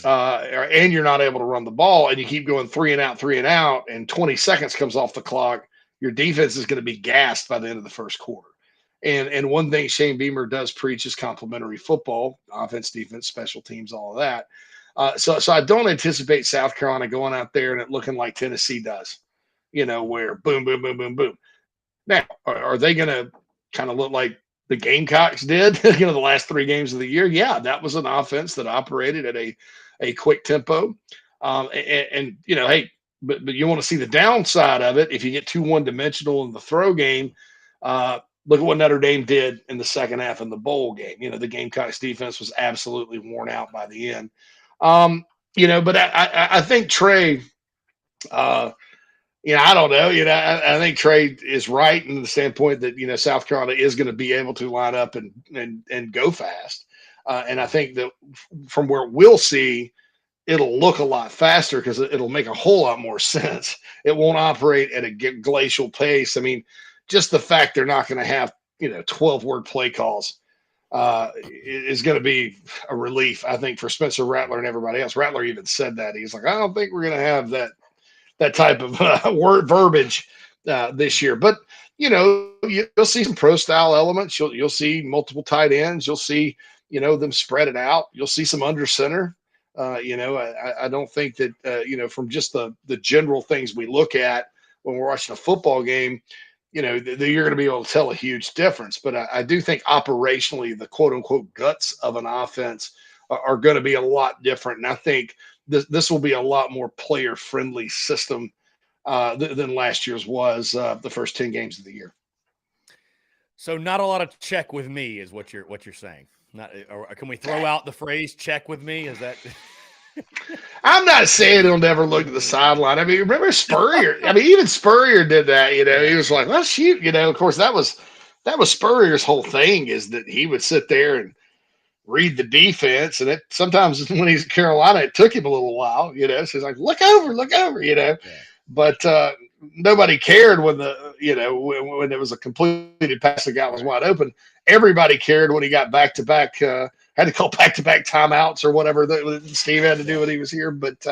and you're not able to run the ball, and you keep going 3 and out, and 20 seconds comes off the clock, your defense is going to be gassed by the end of the first quarter. And one thing Shane Beamer does preach is complementary football, offense, defense, special teams, all of that. So I don't anticipate South Carolina going out there and it looking like Tennessee does, where boom, boom, boom, boom, boom. Now, are they going to kind of look like the Gamecocks did, the last 3 games of the year? Yeah, that was an offense that operated at a quick tempo. Hey, but you want to see the downside of it. If you get too one-dimensional in the throw game, look at what Notre Dame did in the second half in the bowl game. The Gamecocks defense was absolutely worn out by the end. But I think Trey, I don't know. I think Trey is right in the standpoint that, South Carolina is going to be able to line up and go fast. And I think that from where we'll see, it'll look a lot faster because it'll make a whole lot more sense. It won't operate at a glacial pace. I mean, just the fact they're not going to have, 12-word play calls is going to be a relief, I think, for Spencer Rattler and everybody else. Rattler even said that. He's like, I don't think we're going to have that type of word verbiage this year. But, you'll see some pro-style elements. You'll see multiple tight ends. You'll see, them spread it out. You'll see some under center. I don't think that, from just the general things we look at when we're watching a football game, you're going to be able to tell a huge difference. But I do think operationally, the quote unquote guts of an offense are going to be a lot different. And I think this will be a lot more player friendly system than last year's was the first 10 games of the year. So not a lot of check with me is what you're saying. Not, or can we throw out the phrase "check with me"? Is that? I'm not saying he'll never look at the sideline. I mean, remember Spurrier? I mean, even Spurrier did that. He was like, "Well, shoot." Of course, that was Spurrier's whole thing, is that he would sit there and read the defense, and sometimes when he's in Carolina, it took him a little while. So he's like, "Look over," Yeah. But nobody cared when when it was a completed pass, the guy was wide open. Everybody cared when he got back-to-back. Had to call back-to-back timeouts or whatever that Steve had to do when he was here. But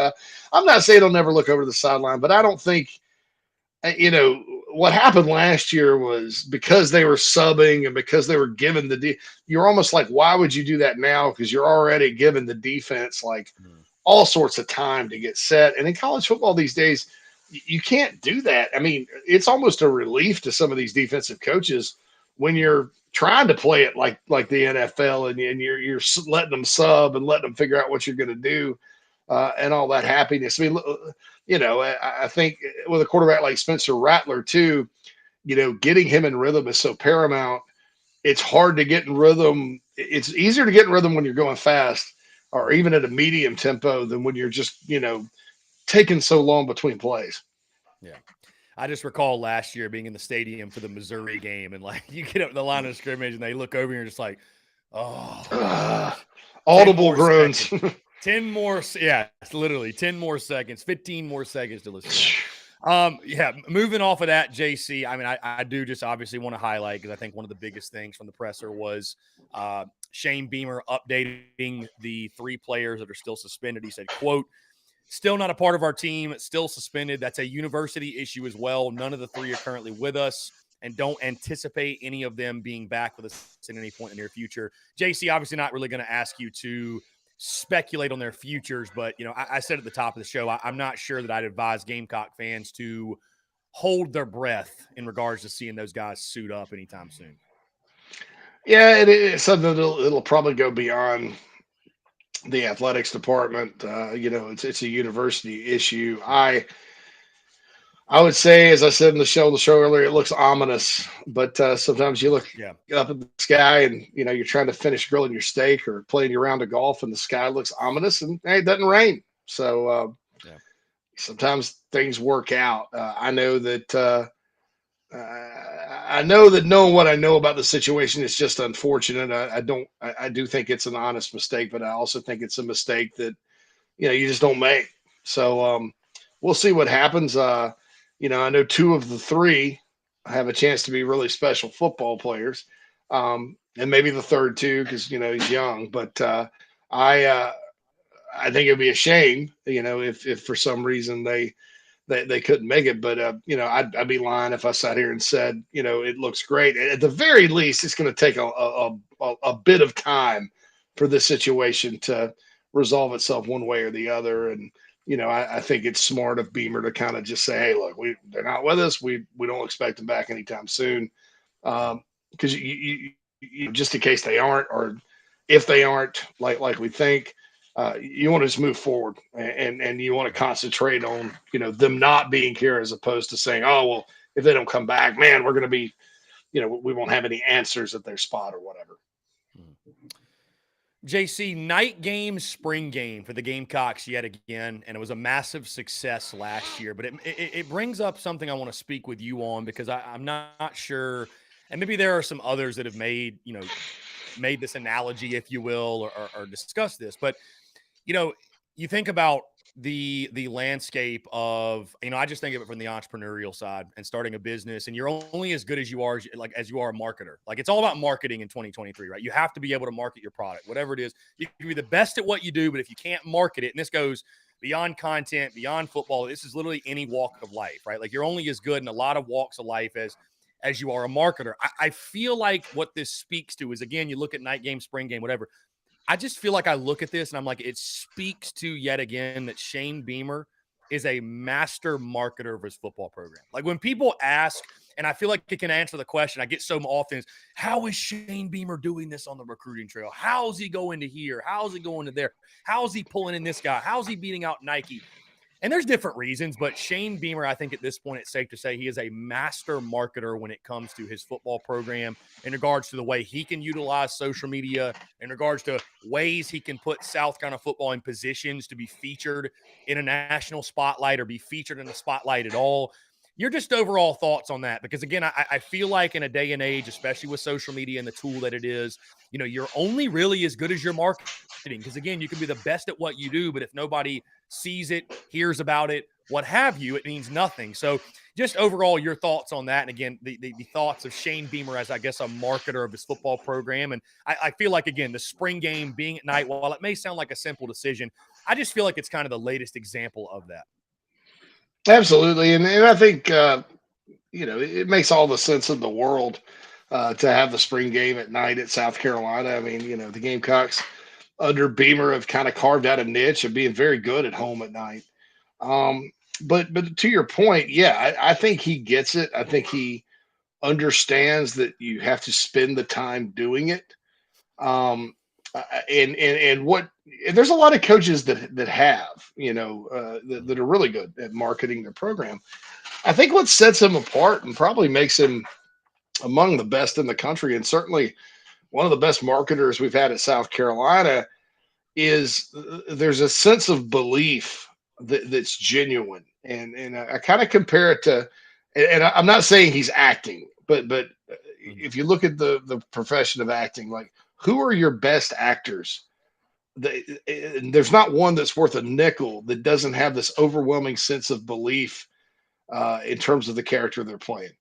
I'm not saying he'll never look over the sideline, but I don't think, what happened last year was because they were subbing and because they were given you're almost like, why would you do that now? Because you're already giving the defense all sorts of time to get set. And in college football these days, you can't do that. I mean, it's almost a relief to some of these defensive coaches when you're trying to play it like the NFL, and you're letting them sub and letting them figure out what you're going to do, and all that happiness. I mean, I think with a quarterback like Spencer Rattler too, getting him in rhythm is so paramount. It's hard to get in rhythm. It's easier to get in rhythm when you're going fast or even at a medium tempo than when you're just, taking so long between plays. Yeah. I just recall last year being in the stadium for the Missouri game, and like you get up the line of scrimmage and they look over and you're just like, oh, audible groans. 10 more. Yeah, it's literally 10 more seconds, 15 more seconds to listen. Yeah, moving off of that, JC, I mean, I do just obviously want to highlight, because I think one of the biggest things from the presser was Shane Beamer updating the 3 players that are still suspended. He said, quote, "Still not a part of our team, still suspended. That's a university issue as well. None of the 3 are currently with us, and don't anticipate any of them being back with us at any point in the near future." JC, obviously not really going to ask you to speculate on their futures, but I said at the top of the show, I'm not sure that I'd advise Gamecock fans to hold their breath in regards to seeing those guys suit up anytime soon. Yeah, it's something it'll probably go beyond the athletics department. It's a university issue. I would say, as I said in the show earlier, it looks ominous, but sometimes you look up at the sky and, you're trying to finish grilling your steak or playing your round of golf and the sky looks ominous and it doesn't rain. So sometimes things work out. I know that knowing what I know about the situation is just unfortunate. I do think it's an honest mistake, but I also think it's a mistake that, you just don't make. So we'll see what happens. I know 2 of the 3 have a chance to be really special football players, and maybe the third too, because he's young. But I think it'd be a shame, if for some reason they couldn't make it. But I'd be lying if I sat here and said it looks great. At the very least, it's going to take a bit of time for this situation to resolve itself one way or the other. And I think it's smart of Beamer to kind of just say, "Hey, look, they're not with us. We don't expect them back anytime soon." Because you just in case they aren't, or if they aren't like we think, you want to just move forward and you want to concentrate on them not being here, as opposed to saying, "Oh, well, if they don't come back, man, we're going to be, we won't have any answers at their spot or whatever." JC, night game, spring game for the Gamecocks yet again, and it was a massive success last year. But it brings up something I want to speak with you on, because I'm not sure, and maybe there are some others that have made this analogy, if you will, or discussed this. But you think about the landscape of, I just think of it from the entrepreneurial side and starting a business, and you're only as good as you are, as you are a marketer. Like, it's all about marketing in 2023, right? You have to be able to market your product, whatever it is. You can be the best at what you do, but if you can't market it, and this goes beyond content, beyond football, this is literally any walk of life, right? Like, you're only as good in a lot of walks of life as you are a marketer. I feel like what this speaks to is, again, you look at night game, spring game, whatever. I just feel like I look at this and I'm like, it speaks to yet again that Shane Beamer is a master marketer of his football program. Like, when people ask, and I feel like it can answer the question I get so often, is, how is Shane Beamer doing this on the recruiting trail? How's he going to here? How's he going to there? How's he pulling in this guy? How's he beating out Nike? And there's different reasons, but Shane Beamer, I think at this point, it's safe to say he is a master marketer when it comes to his football program, in regards to the way he can utilize social media, in regards to ways he can put South Carolina football in positions to be featured in a national spotlight or be featured in the spotlight at all. Your just overall thoughts on that? Because, again, I feel like in a day and age, especially with social media and the tool that it is, you're only really as good as your marketing. Because, again, you can be the best at what you do, but if nobody sees it, hears about it, what have you, it means nothing. So just overall, your thoughts on that. And again, the thoughts of Shane Beamer as, I guess, a marketer of his football program. And I feel like, again, the spring game being at night, while it may sound like a simple decision, I just feel like it's kind of the latest example of that. Absolutely. And I think, it makes all the sense in the world to have the spring game at night at South Carolina. I mean, the Gamecocks under Beamer have kind of carved out a niche of being very good at home at night. But to your point, yeah, I think he gets it. I think he understands that you have to spend the time doing it. And what there's a lot of coaches that have, that are really good at marketing their program. I think what sets him apart and probably makes him among the best in the country, and certainly one of the best marketers we've had at South Carolina, is there's a sense of belief that's genuine. And I kind of compare it to, and I'm not saying he's acting, but if you look at the profession of acting, like, who are your best actors? There's not one that's worth a nickel that doesn't have this overwhelming sense of belief in terms of the character they're playing.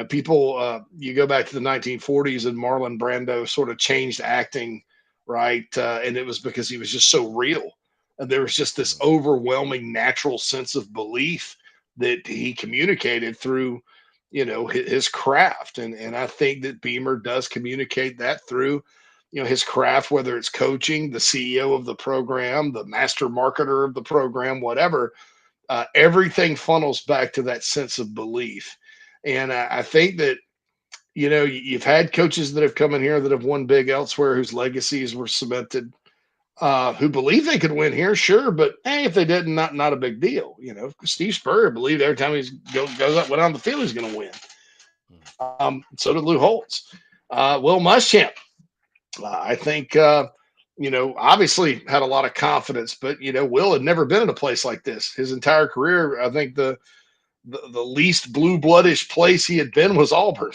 People, you go back to the 1940s and Marlon Brando sort of changed acting, right? And it was because he was just so real. And there was just this overwhelming natural sense of belief that he communicated through, his craft. And I think that Beamer does communicate that through, his craft, whether it's coaching, the CEO of the program, the master marketer of the program, whatever. Everything funnels back to that sense of belief. And I think that, you've had coaches that have come in here that have won big elsewhere, whose legacies were cemented, who believe they could win here, sure, but hey, if they didn't, not a big deal. Steve Spurrier believed every time he goes up, went on the field, he's going to win. So did Lou Holtz. Will Muschamp, I think, obviously had a lot of confidence, but Will had never been in a place like this his entire career. I think the least blue-bloodish place he had been was Auburn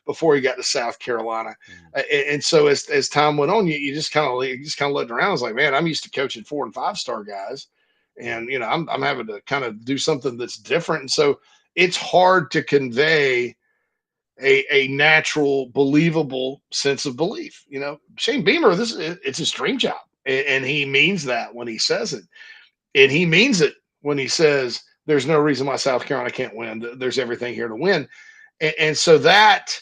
before he got to South Carolina. And so as time went on, you just kind of looked around. I was like, man, I'm used to coaching 4- and 5-star guys, and I'm having to kind of do something that's different. And so it's hard to convey a natural, believable sense of belief. Shane Beamer, it's his dream job, and he means that when he says it, and he means it when he says, there's no reason why South Carolina can't win. There's everything here to win. And so that,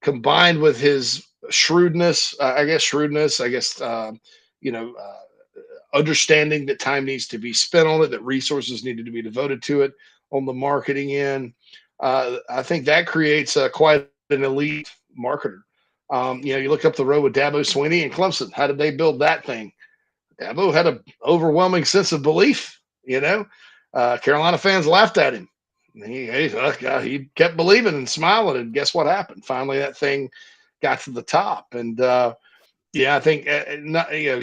combined with his shrewdness, understanding that time needs to be spent on it, that resources needed to be devoted to it on the marketing end, I think that creates quite an elite marketer. You look up the road with Dabo Swinney and Clemson. How did they build that thing? Dabo had an overwhelming sense of belief, Carolina fans laughed at him. He kept believing and smiling, and guess what happened? Finally, that thing got to the top. And I think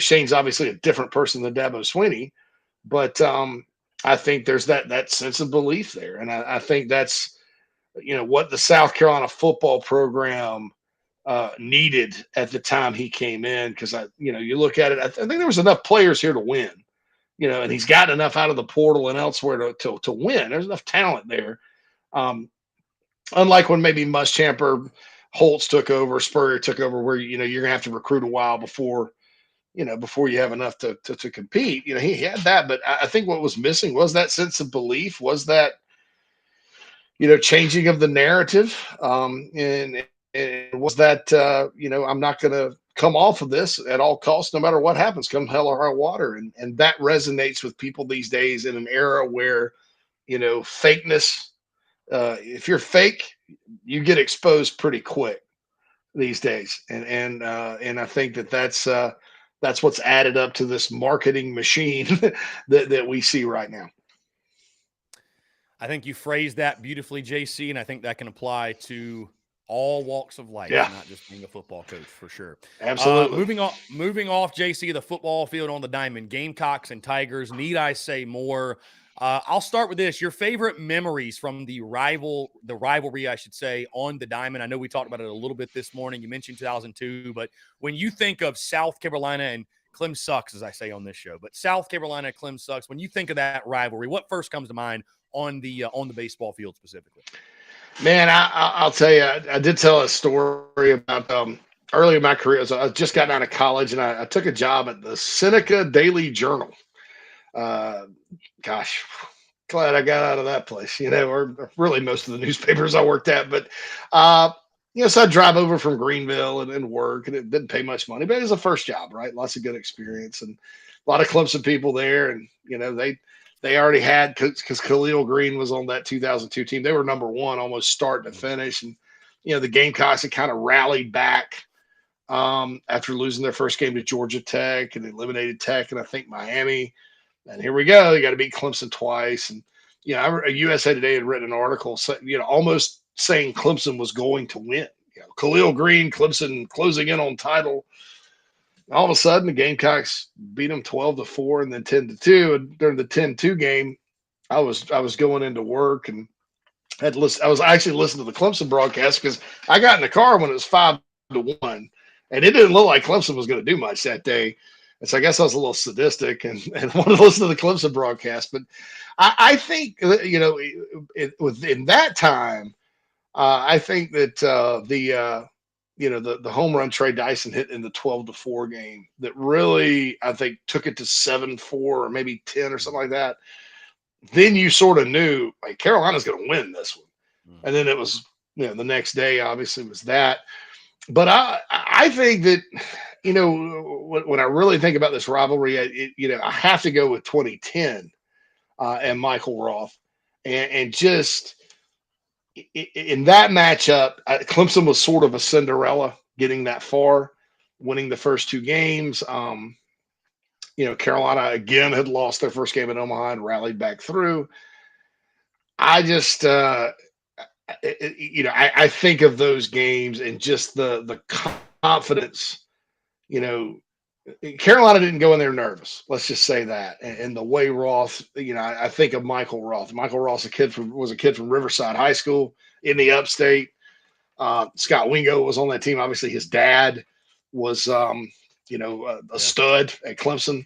Shane's obviously a different person than Dabo Swinney, but I think there's that sense of belief there, and I think that's what the South Carolina football program needed at the time he came in. Because you look at it, I think there was enough players here to win. And he's got enough out of the portal and elsewhere to win. There's enough talent there. Unlike when maybe Muschamp or Holtz took over, Spurrier took over, where you're gonna have to recruit a while before you have enough to compete. He had that, but I think what was missing was that sense of belief, was that changing of the narrative, and was that I'm not gonna come off of this at all costs, no matter what happens, come hell or high water. And that resonates with people these days in an era where, fakeness, if you're fake, you get exposed pretty quick these days. And I think that's what's added up to this marketing machine that we see right now. I think you phrased that beautifully, JC, and I think that can apply to all walks of life, Yeah. not just being a football coach, for sure. Absolutely. Moving off, JC, the football field on the diamond, Gamecocks and Tigers. Need I say more? I'll start with this. Your favorite memories from the rivalry, I should say, on the diamond. I know we talked about it a little bit this morning. You mentioned 2002, but when you think of South Carolina and Clem sucks, as I say on this show, but South Carolina, Clem sucks. When you think of that rivalry, what first comes to mind on the baseball field specifically? Man, I'll tell you, I did tell a story about early in my career. I just got out of college, and I took a job at the Seneca Daily Journal. Gosh, glad I got out of that place, or really most of the newspapers I worked at. But, so I'd drive over from Greenville and work, and it didn't pay much money, but it was a first job, right? Lots of good experience and a lot of Clemson people there. And, they already had, because Khalil Green was on that 2002 team. They were number one, almost start to finish. And the Gamecocks had kind of rallied back after losing their first game to Georgia Tech and eliminated Tech and I think Miami. And here we go. You got to beat Clemson twice. And, USA Today had written an article, almost saying Clemson was going to win. Khalil Green, Clemson closing in on title. All of a sudden, the Gamecocks beat them 12-4 and then 10-2. And during the 10-2 game, I was going into work and had to listen. I was actually listening to the Clemson broadcast because I got in the car when it was 5-1, and it didn't look like Clemson was going to do much that day. And so I guess I was a little sadistic and wanted to listen to the Clemson broadcast. But I think, within that time, I think that the home run Trey Dyson hit in the 12-4 game that really, I think, took it to 7-4 or maybe 10 or something like that. Then you sort of knew, like, Carolina's going to win this one. And then it was, the next day, obviously, was that. But I think that, when I really think about this rivalry, I have to go with 2010 and Michael Roth. And just in that matchup, Clemson was sort of a Cinderella getting that far, winning the first two games. Carolina, again, had lost their first game in Omaha and rallied back through. I just, I think of those games and just the confidence. Carolina didn't go in there nervous. Let's just say that. And the way Roth, I think of Michael Roth. Michael Roth's was a kid from Riverside High School in the upstate. Scott Wingo was on that team. Obviously, his dad was, a stud at Clemson.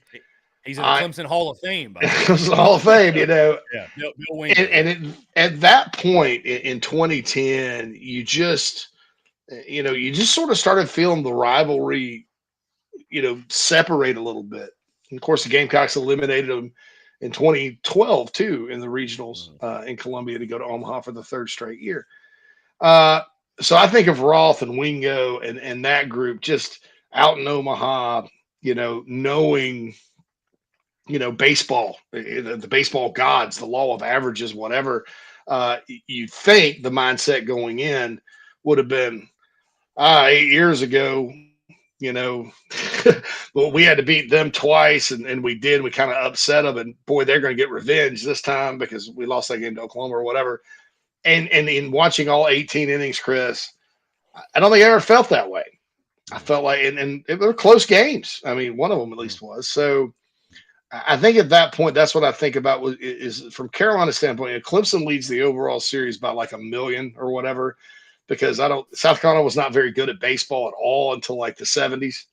He's in the Clemson Hall of Fame. Clemson Hall of Fame, Yeah, Bill Wingo. And at that point in 2010, you just sort of started feeling the rivalry, separate a little bit. And of course, the Gamecocks eliminated them in 2012 too in the regionals in Columbia to go to Omaha for the third straight year. So I think of Roth and Wingo and that group just out in Omaha, knowing, baseball, the baseball gods, the law of averages, whatever. You think the mindset going in would have been 8 years ago, well, we had to beat them twice, and we did. We kind of upset them, and boy, they're going to get revenge this time because we lost that game to Oklahoma or whatever. And in watching all 18 innings, Chris, I don't think I ever felt that way. I felt like, and they were close games. I mean, one of them at least was. So I think at that point, that's what I think about is from Carolina's standpoint. Clemson leads the overall series by like 1 million or whatever, because South Carolina was not very good at baseball at all until like the 70s,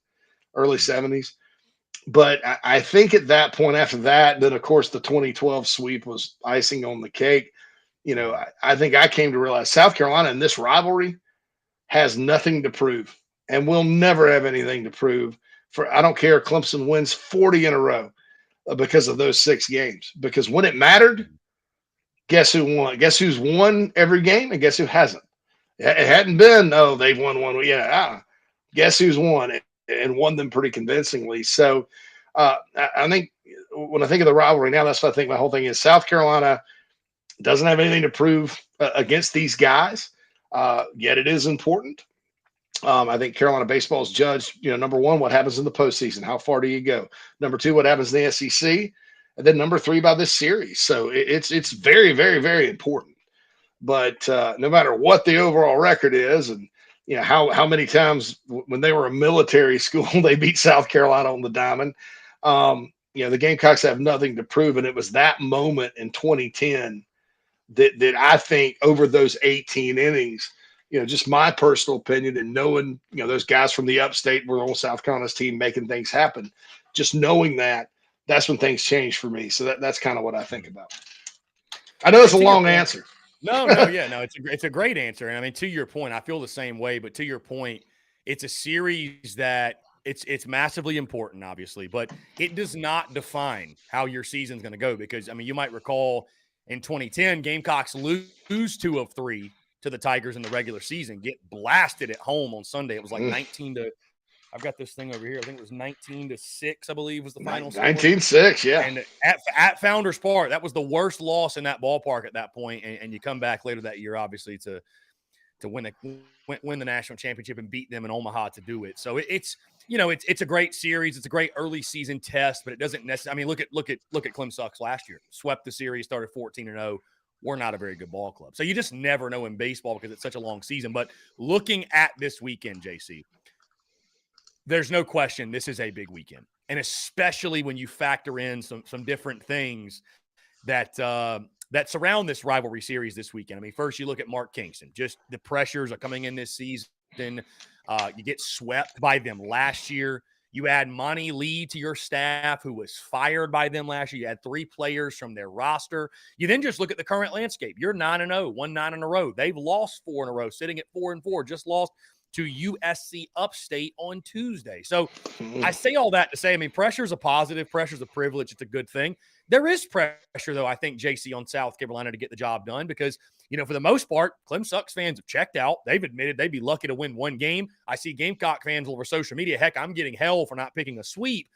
early 70s. But I think at that point, after that, then of course the 2012 sweep was icing on the cake. I think I came to realize South Carolina in this rivalry has nothing to prove and will never have anything to prove. I don't care if Clemson wins 40 in a row because of those 6 games. Because when it mattered, guess who won? Guess who's won every game and guess who hasn't? It hadn't been, they've won one. Guess who's won it and won them pretty convincingly. So I think when I think of the rivalry now, that's what I think my whole thing is. South Carolina doesn't have anything to prove against these guys, yet it is important. I think Carolina baseball is judged, number one, what happens in the postseason. How far do you go? Number two, what happens in the SEC? And then number 3, by this series. So it's very, very, very important. But no matter what the overall record is, and how many times when they were a military school they beat South Carolina on the diamond, the Gamecocks have nothing to prove. And it was that moment in 2010 that I think over those 18 innings, just my personal opinion, and knowing those guys from the upstate were on South Carolina's team making things happen, just knowing that's when things change for me. So that's kind of what I think about. I know it's a long answer. No, it's a great answer. And I mean, to your point, I feel the same way, but to your point, it's a series that it's massively important, obviously, but it does not define how your season's going to go. Because I mean, you might recall in 2010, Gamecocks lose 2 of 3 to the Tigers in the regular season, get blasted at home on Sunday. It was like 19 to, I've got this thing over here. I think it was 19-6, I believe was the final score. 19-6, yeah. And at Founders Park, that was the worst loss in that ballpark at that point. And you come back later that year, obviously, to to win the national championship and beat them in Omaha to do it. So it's a great series. It's a great early season test, but it doesn't necessarily. I mean, look at Clem Sucks last year. Swept the series, started 14-0. We're not a very good ball club. So you just never know in baseball because it's such a long season. But looking at this weekend, JC, there's no question this is a big weekend. And especially when you factor in some different things that surround this rivalry series this weekend. I mean, first you look at Mark Kingston. Just the pressures are coming in this season. You get swept by them last year. You add Monty Lee to your staff, who was fired by them last year. You had 3 players from their roster. You then just look at the current landscape. You're 9-0, won 9 in a row. They've lost 4 in a row, sitting at 4-4. Just lost to USC Upstate on Tuesday. So I say all that to say, I mean, pressure is a positive. Pressure is a privilege. It's a good thing. There is pressure, though, I think, JC, on South Carolina to get the job done because, for the most part, Clem Sucks fans have checked out. They've admitted they'd be lucky to win one game. I see Gamecock fans over social media. Heck, I'm getting hell for not picking a sweep.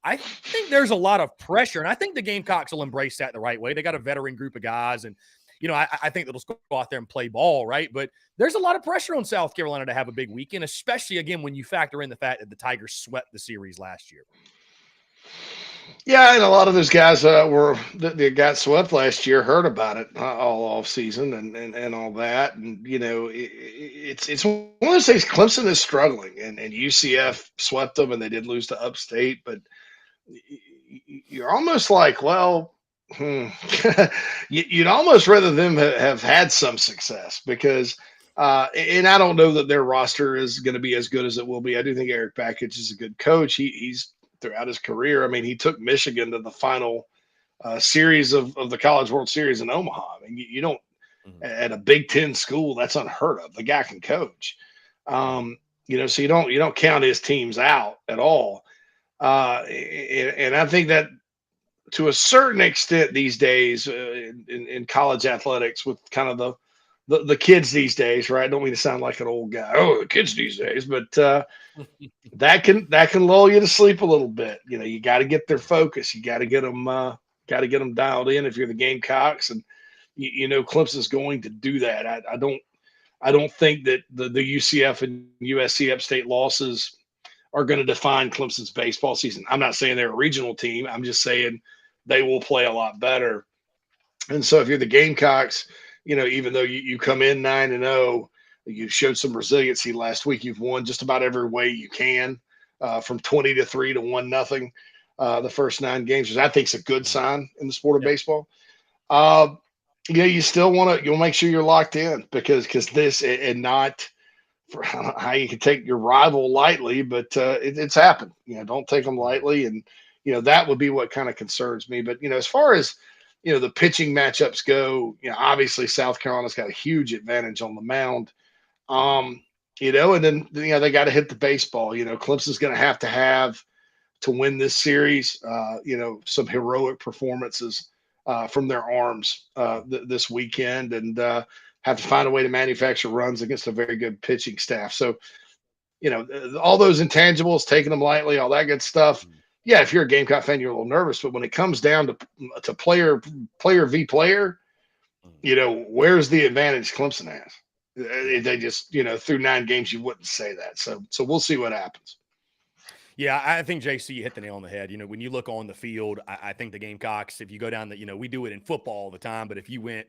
I think there's a lot of pressure, and I think the Gamecocks will embrace that the right way. They got a veteran group of guys, and I think they'll just go out there and play ball, right? But there's a lot of pressure on South Carolina to have a big weekend, especially, again, when you factor in the fact that the Tigers swept the series last year. Yeah, and a lot of those guys that got swept last year heard about it all off season and all that, and it's one of those things. Clemson is struggling, and UCF swept them, and they did lose to Upstate, but you're almost like, well, you'd almost rather them have had some success because, and I don't know that their roster is going to be as good as it will be. I do think Eric Bakich is a good coach. He's throughout his career. I mean, he took Michigan to the final series of the College World Series in Omaha. I mean, you don't at a Big Ten school, that's unheard of. The guy can coach. So you don't count his teams out at all. And I think that to a certain extent these days in college athletics with kind of the kids these days, right? I don't mean to sound like an old guy. Oh, the kids these days, but that can lull you to sleep a little bit. You got to get their focus. You got to get them dialed in. If you're the Gamecocks, and Clemson's going to do that. I don't think that the UCF and USC Upstate losses are going to define Clemson's baseball season. I'm not saying they're a regional team. I'm just saying they will play a lot better. And so if you're the Gamecocks, even though you come in 9-0, you showed some resiliency last week. You've won just about every way you can, from 20-3 to 1-0 the first 9 games, which I think is a good sign in the sport of baseball. You still you'll make sure you're locked in because this and not for how you can take your rival lightly, but it's happened. Don't take them lightly, and that would be what kind of concerns me. But as far as the pitching matchups go, obviously South Carolina's got a huge advantage on the mound. And then they got to hit the baseball. Clemson's going to have to win this series. Some heroic performances from their arms this weekend, and have to find a way to manufacture runs against a very good pitching staff. So, all those intangibles, taking them lightly, all that good stuff. Yeah, if you're a Gamecock fan, you're a little nervous, but when it comes down to player v player, where's the advantage Clemson has? They just, through 9 games, you wouldn't say that. So we'll see what happens. Yeah, I think, JC, you hit the nail on the head. When you look on the field, I think the Gamecocks, if you go down we do it in football all the time, but if you went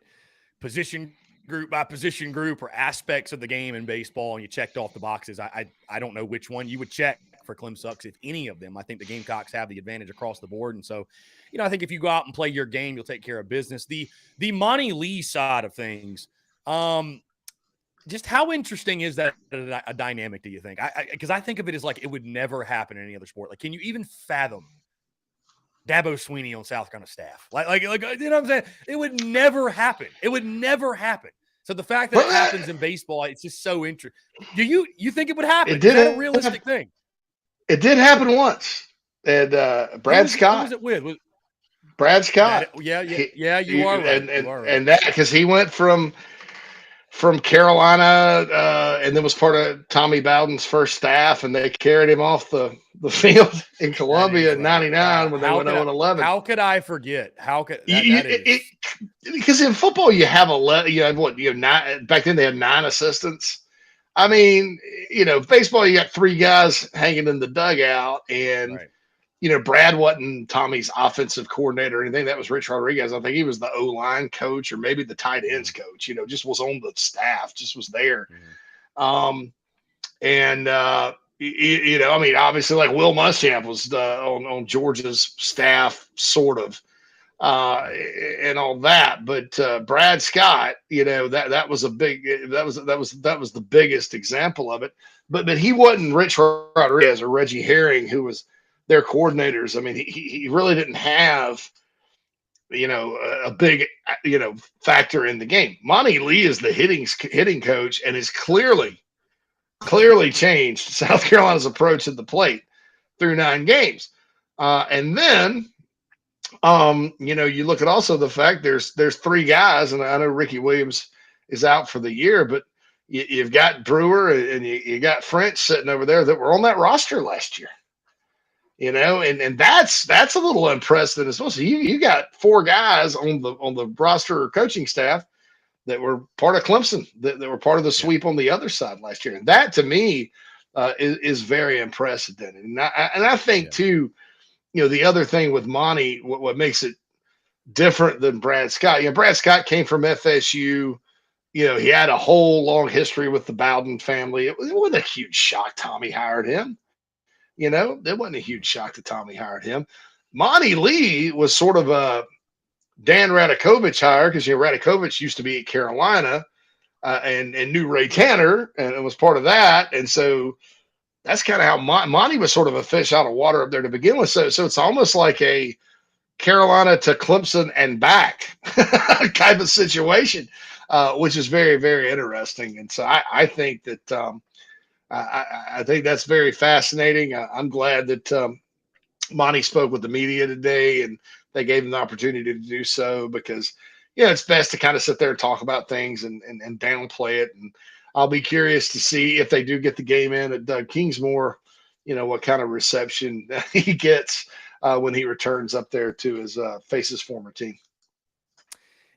position group by position group or aspects of the game in baseball and you checked off the boxes, I don't know which one you would check for Clem Sucks, if any of them. I think the Gamecocks have the advantage across the board. And so, I think if you go out and play your game, you'll take care of business. The Monty Lee side of things, just how interesting is that a dynamic, do you think? Because I think of it as like it would never happen in any other sport. Like, can you even fathom Dabo Sweeney on South Carolina staff? Like, you know what I'm saying? It would never happen. It would never happen. So the fact that it happens in baseball, it's just so interesting. Do you think it would happen? Is that a realistic thing? It did happen once. And Brad Scott. Who was it with? Brad Scott. You are right. And that because he went from from Carolina, and then was part of Tommy Bowden's first staff, and they carried him off the field in Columbia in '99 when they went 0-11. How could I forget? How could because in football you have nine, back then they had 9 assistants. I mean, baseball you got 3 guys hanging in the dugout, and Brad wasn't Tommy's offensive coordinator or anything. That was Rich Rodriguez. I think he was the O-line coach or maybe the tight ends coach, just was on the staff, just was there. Obviously like Will Muschamp was on Georgia's staff, sort of, and all that. But Brad Scott, that was the biggest example of it. But he wasn't Rich Rodriguez or Reggie Herring, who was their coordinators. I mean, he really didn't have, a big, factor in the game. Monty Lee is the hitting coach and has clearly changed South Carolina's approach at the plate through 9 games. And then, you look at also the fact there's 3 guys, and I know Ricky Williams is out for the year, but you've got Brewer and you got French sitting over there that were on that roster last year. And that's a little unprecedented as well. So you got 4 guys on the roster or coaching staff that were part of Clemson, that were part of the sweep on the other side last year. And that to me is very unprecedented. And I think too, the other thing with Monty, what makes it different than Brad Scott, Brad Scott came from FSU. He had a whole long history with the Bowden family. It wasn't a huge shock Tommy hired him. There wasn't a huge shock that Tommy hired him. Monty Lee was sort of a Dan Radakovich hire, because Radakovich used to be at Carolina and knew Ray Tanner and was part of that. And so that's kind of how Monty was sort of a fish out of water up there to begin with. So it's almost like a Carolina to Clemson and back type of situation, which is very, very interesting. And so I think that I think that's very fascinating. I'm glad that Monty spoke with the media today and they gave him the opportunity to do so, because, it's best to kind of sit there and talk about things and downplay it. And I'll be curious to see if they do get the game in at Doug Kingsmore, what kind of reception he gets when he returns up there to face his former team.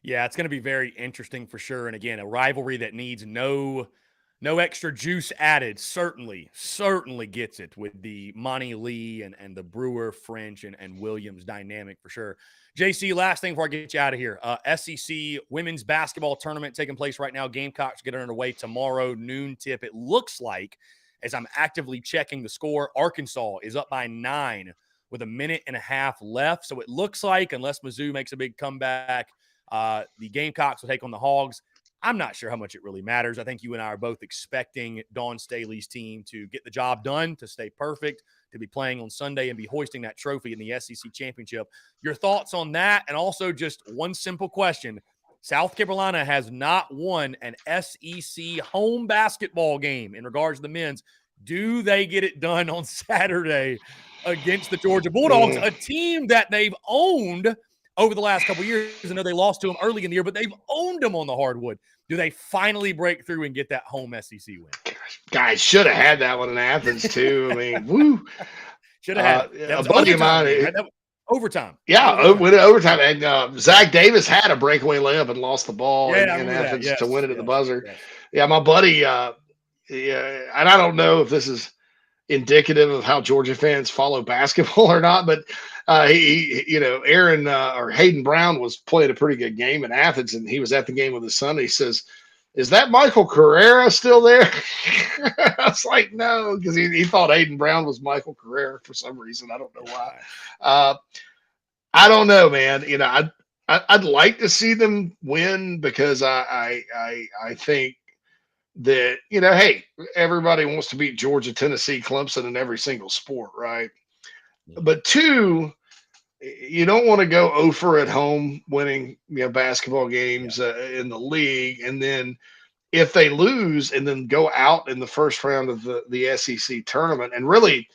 Yeah, it's going to be very interesting for sure. And again, a rivalry that needs no extra juice added certainly gets it with the Monty Lee and the Brewer, French, and Williams dynamic for sure. JC, last thing before I get you out of here. SEC women's basketball tournament taking place right now. Gamecocks get underway tomorrow, noon tip. It looks like, as I'm actively checking the score, Arkansas is up by 9 with 1.5 minutes left. So it looks like, unless Mizzou makes a big comeback, the Gamecocks will take on the Hogs. I'm not sure how much it really matters. I think you and I are both expecting Dawn Staley's team to get the job done, to stay perfect, to be playing on Sunday and be hoisting that trophy in the SEC championship. Your thoughts on that? And also just one simple question. South Carolina has not won an SEC home basketball game in regards to the men's. Do they get it done on Saturday against the Georgia Bulldogs, a team that they've owned over the last couple of years? I know they lost to them early in the year, but they've owned them on the hardwood. Do they finally break through and get that home SEC win? Guys, should have had that one in Athens too. I mean, woo. Should have had a buddy of mine. Overtime. Yeah, went in overtime. And Zach Davis had a breakaway layup and lost the ball in Athens to win it at the buzzer. Yeah, my buddy, and I don't know if this is indicative of how Georgia fans follow basketball or not, but Aaron or Hayden Brown was playing a pretty good game in Athens, and he was at the game with his son. He says, "Is that Michael Carrera still there?" I was like, "No," because he thought Hayden Brown was Michael Carrera for some reason. I don't know why. I don't know, man. I'd like to see them win, because I think that, hey, everybody wants to beat Georgia, Tennessee, Clemson in every single sport, right? But 2, you don't want to go 0 at home winning basketball games in the league, and then if they lose and then go out in the first round of the SEC tournament, and really,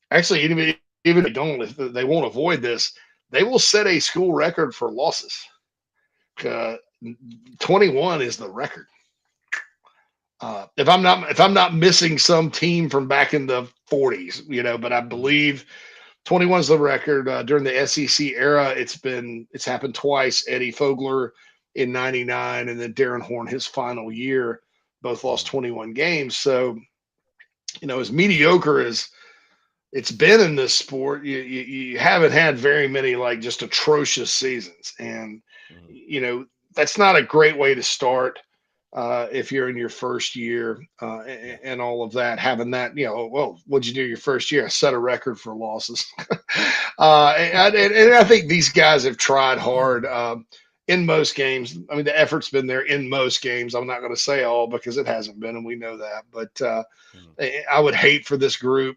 actually, even if they don't, if they won't avoid this, they will set a school record for losses. 21 is the record. If I'm not missing some team from back in the 40s, but I believe 21 is the record during the SEC era. It's happened twice. Eddie Fogler in '99, and then Darren Horn his final year. Both lost 21 games. So, as mediocre as it's been in this sport, you haven't had very many like just atrocious seasons, and that's not a great way to start if you're in your first year and all of that. Having that, well, what'd you do your first year? I set a record for losses, and I think these guys have tried hard. In most games, I mean, the effort's been there in most games. I'm not going to say all because it hasn't been, and we know that. But I would hate for this group,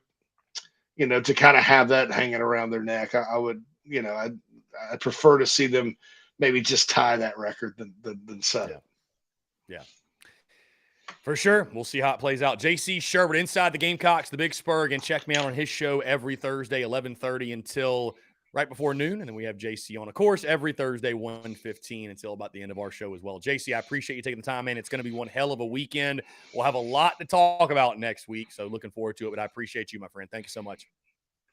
to kind of have that hanging around their neck. I would, I'd prefer to see them maybe just tie that record than set it. Yeah. For sure. We'll see how it plays out. JC Shurburtt, Inside the Gamecocks, the Big Spur. Again, check me out on his show every Thursday, 11:30 until right before noon. And then we have JC on, of course, every Thursday, 1:15 until about the end of our show as well. JC, I appreciate you taking the time, man. It's going to be one hell of a weekend. We'll have a lot to talk about next week, so looking forward to it. But I appreciate you, my friend. Thank you so much.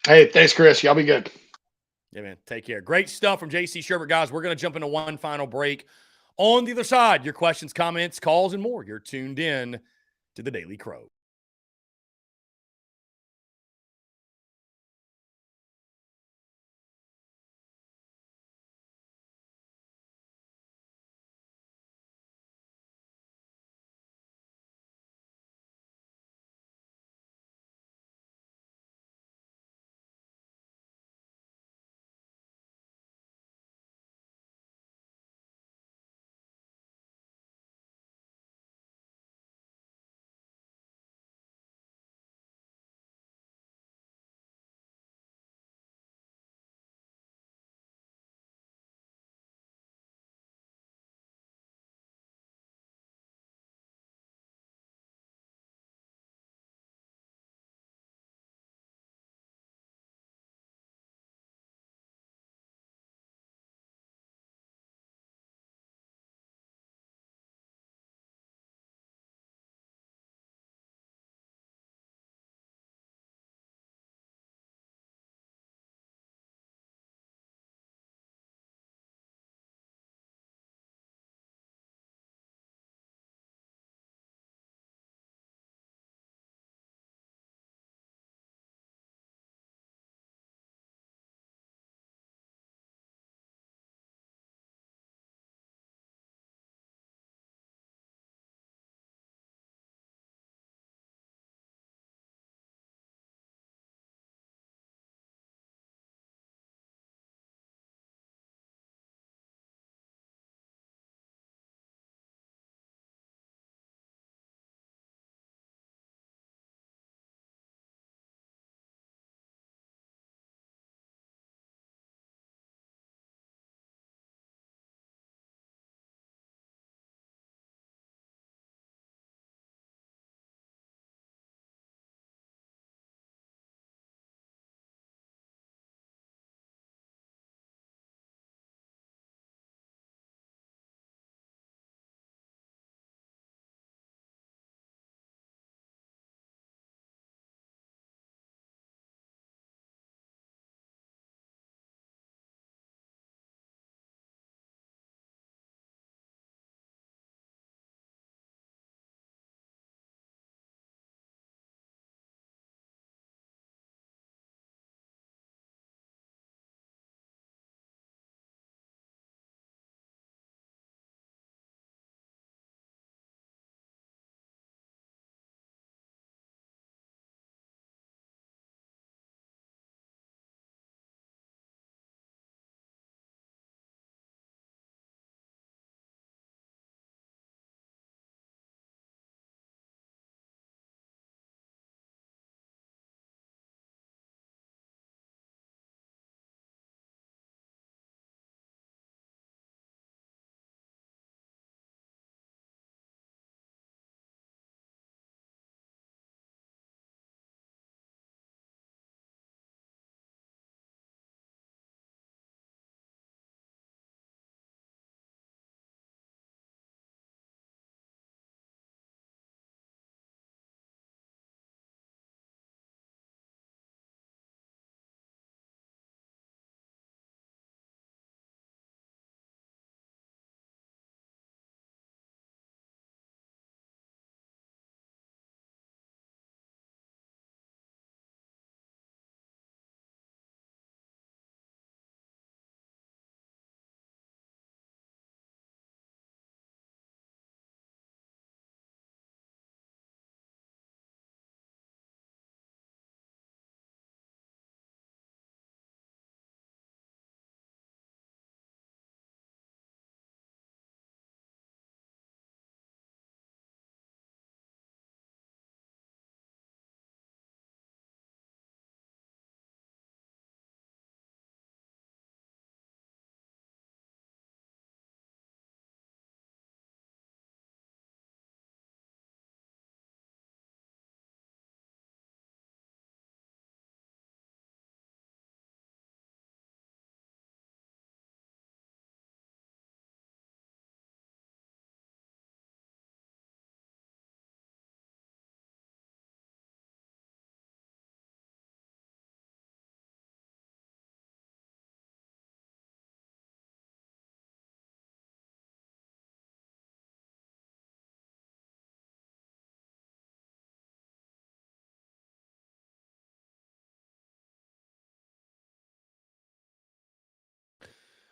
Hey, thanks, Chris. Y'all be good. Yeah, man. Take care. Great stuff from JC Shurburtt. Guys, we're going to jump into one final break. On the other side, your questions, comments, calls, and more. You're tuned in to the Daily Crow.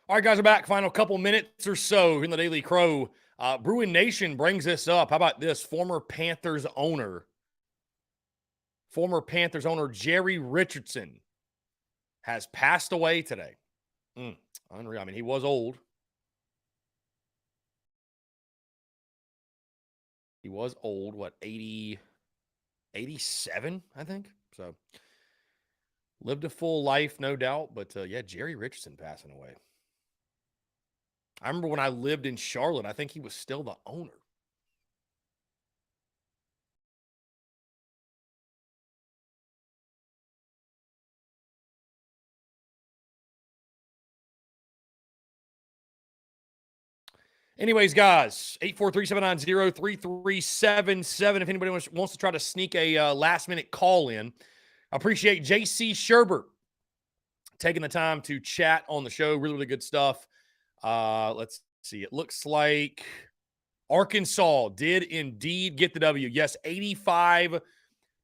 All right, guys, we're back. Final couple minutes or so in the Daily Crow. Bruin Nation brings this up. How about this? Former Panthers owner Jerry Richardson has passed away today. Unreal. I mean, he was old. He was old, what, 80, 87, I think? So, lived a full life, no doubt. But, yeah, Jerry Richardson passing away. I remember when I lived in Charlotte, I think he was still the owner. Anyways, guys, 843-790-3377. If anybody wants to try to sneak a last-minute call in, I appreciate J.C. Sherbert taking the time to chat on the show. Really, really good stuff. Let's see. It looks like Arkansas did indeed get the W. Yes, 85-74.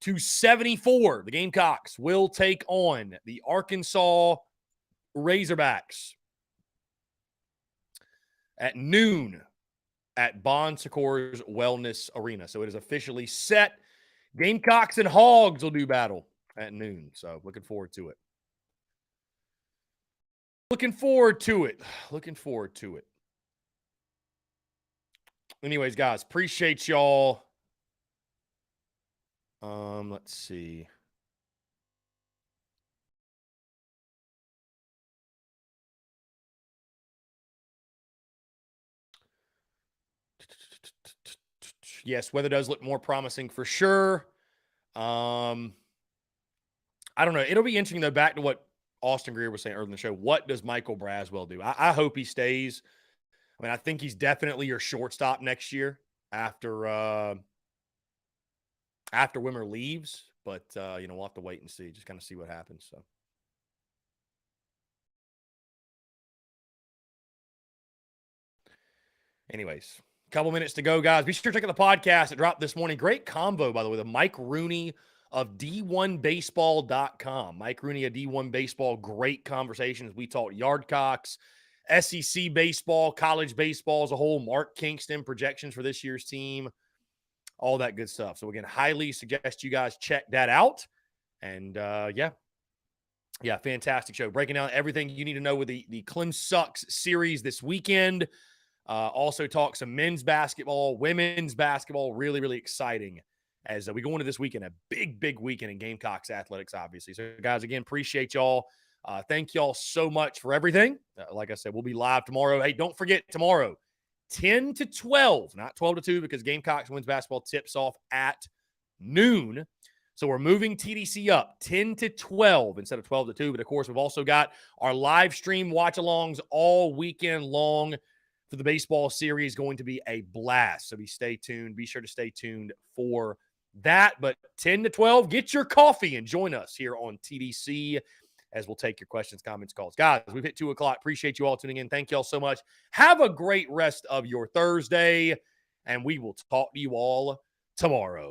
The Gamecocks will take on the Arkansas Razorbacks at noon at Bon Secours Wellness Arena. So it is officially set. Gamecocks and Hogs will do battle at noon. So looking forward to it. Looking forward to it. Anyways, guys, appreciate y'all. Let's see. Yes, weather does look more promising for sure. I don't know. It'll be interesting, though, back to what Austin Greer was saying earlier in the show. What does Michael Braswell do? I hope he stays. I mean, I think he's definitely your shortstop next year after Wimmer leaves. But, we'll have to wait and see. Just kind of see what happens. So. Anyways, a couple minutes to go, guys. Be sure to check out the podcast that dropped this morning. Great combo, by the way, the Mike Rooney of D1Baseball.com. Mike Rooney of D1 Baseball. Great conversations. We talked Yardcocks, SEC baseball, college baseball as a whole, Mark Kingston, projections for this year's team, all that good stuff. So, again, highly suggest you guys check that out. And, yeah, fantastic show. Breaking down everything you need to know with the Clem Sucks series this weekend. Also talk some men's basketball, women's basketball. Really, really exciting as we go into this weekend, a big, big weekend in Gamecocks athletics, obviously. So, guys, again, appreciate y'all. Thank y'all so much for everything. Like I said, we'll be live tomorrow. Hey, don't forget, tomorrow, 10 to 12, not 12 to 2, because Gamecocks women's basketball tips off at noon. So we're moving TDC up 10 to 12 instead of 12 to 2. But, of course, we've also got our live stream watch-alongs all weekend long for the baseball series. Going to be a blast. So be sure to stay tuned for that. But 10 to 12, get your coffee and join us here on TDC as we'll take your questions, comments, calls. Guys, we've hit 2 o'clock. Appreciate you all tuning in. Thank you all so much. Have a great rest of your Thursday, and we will talk to you all tomorrow.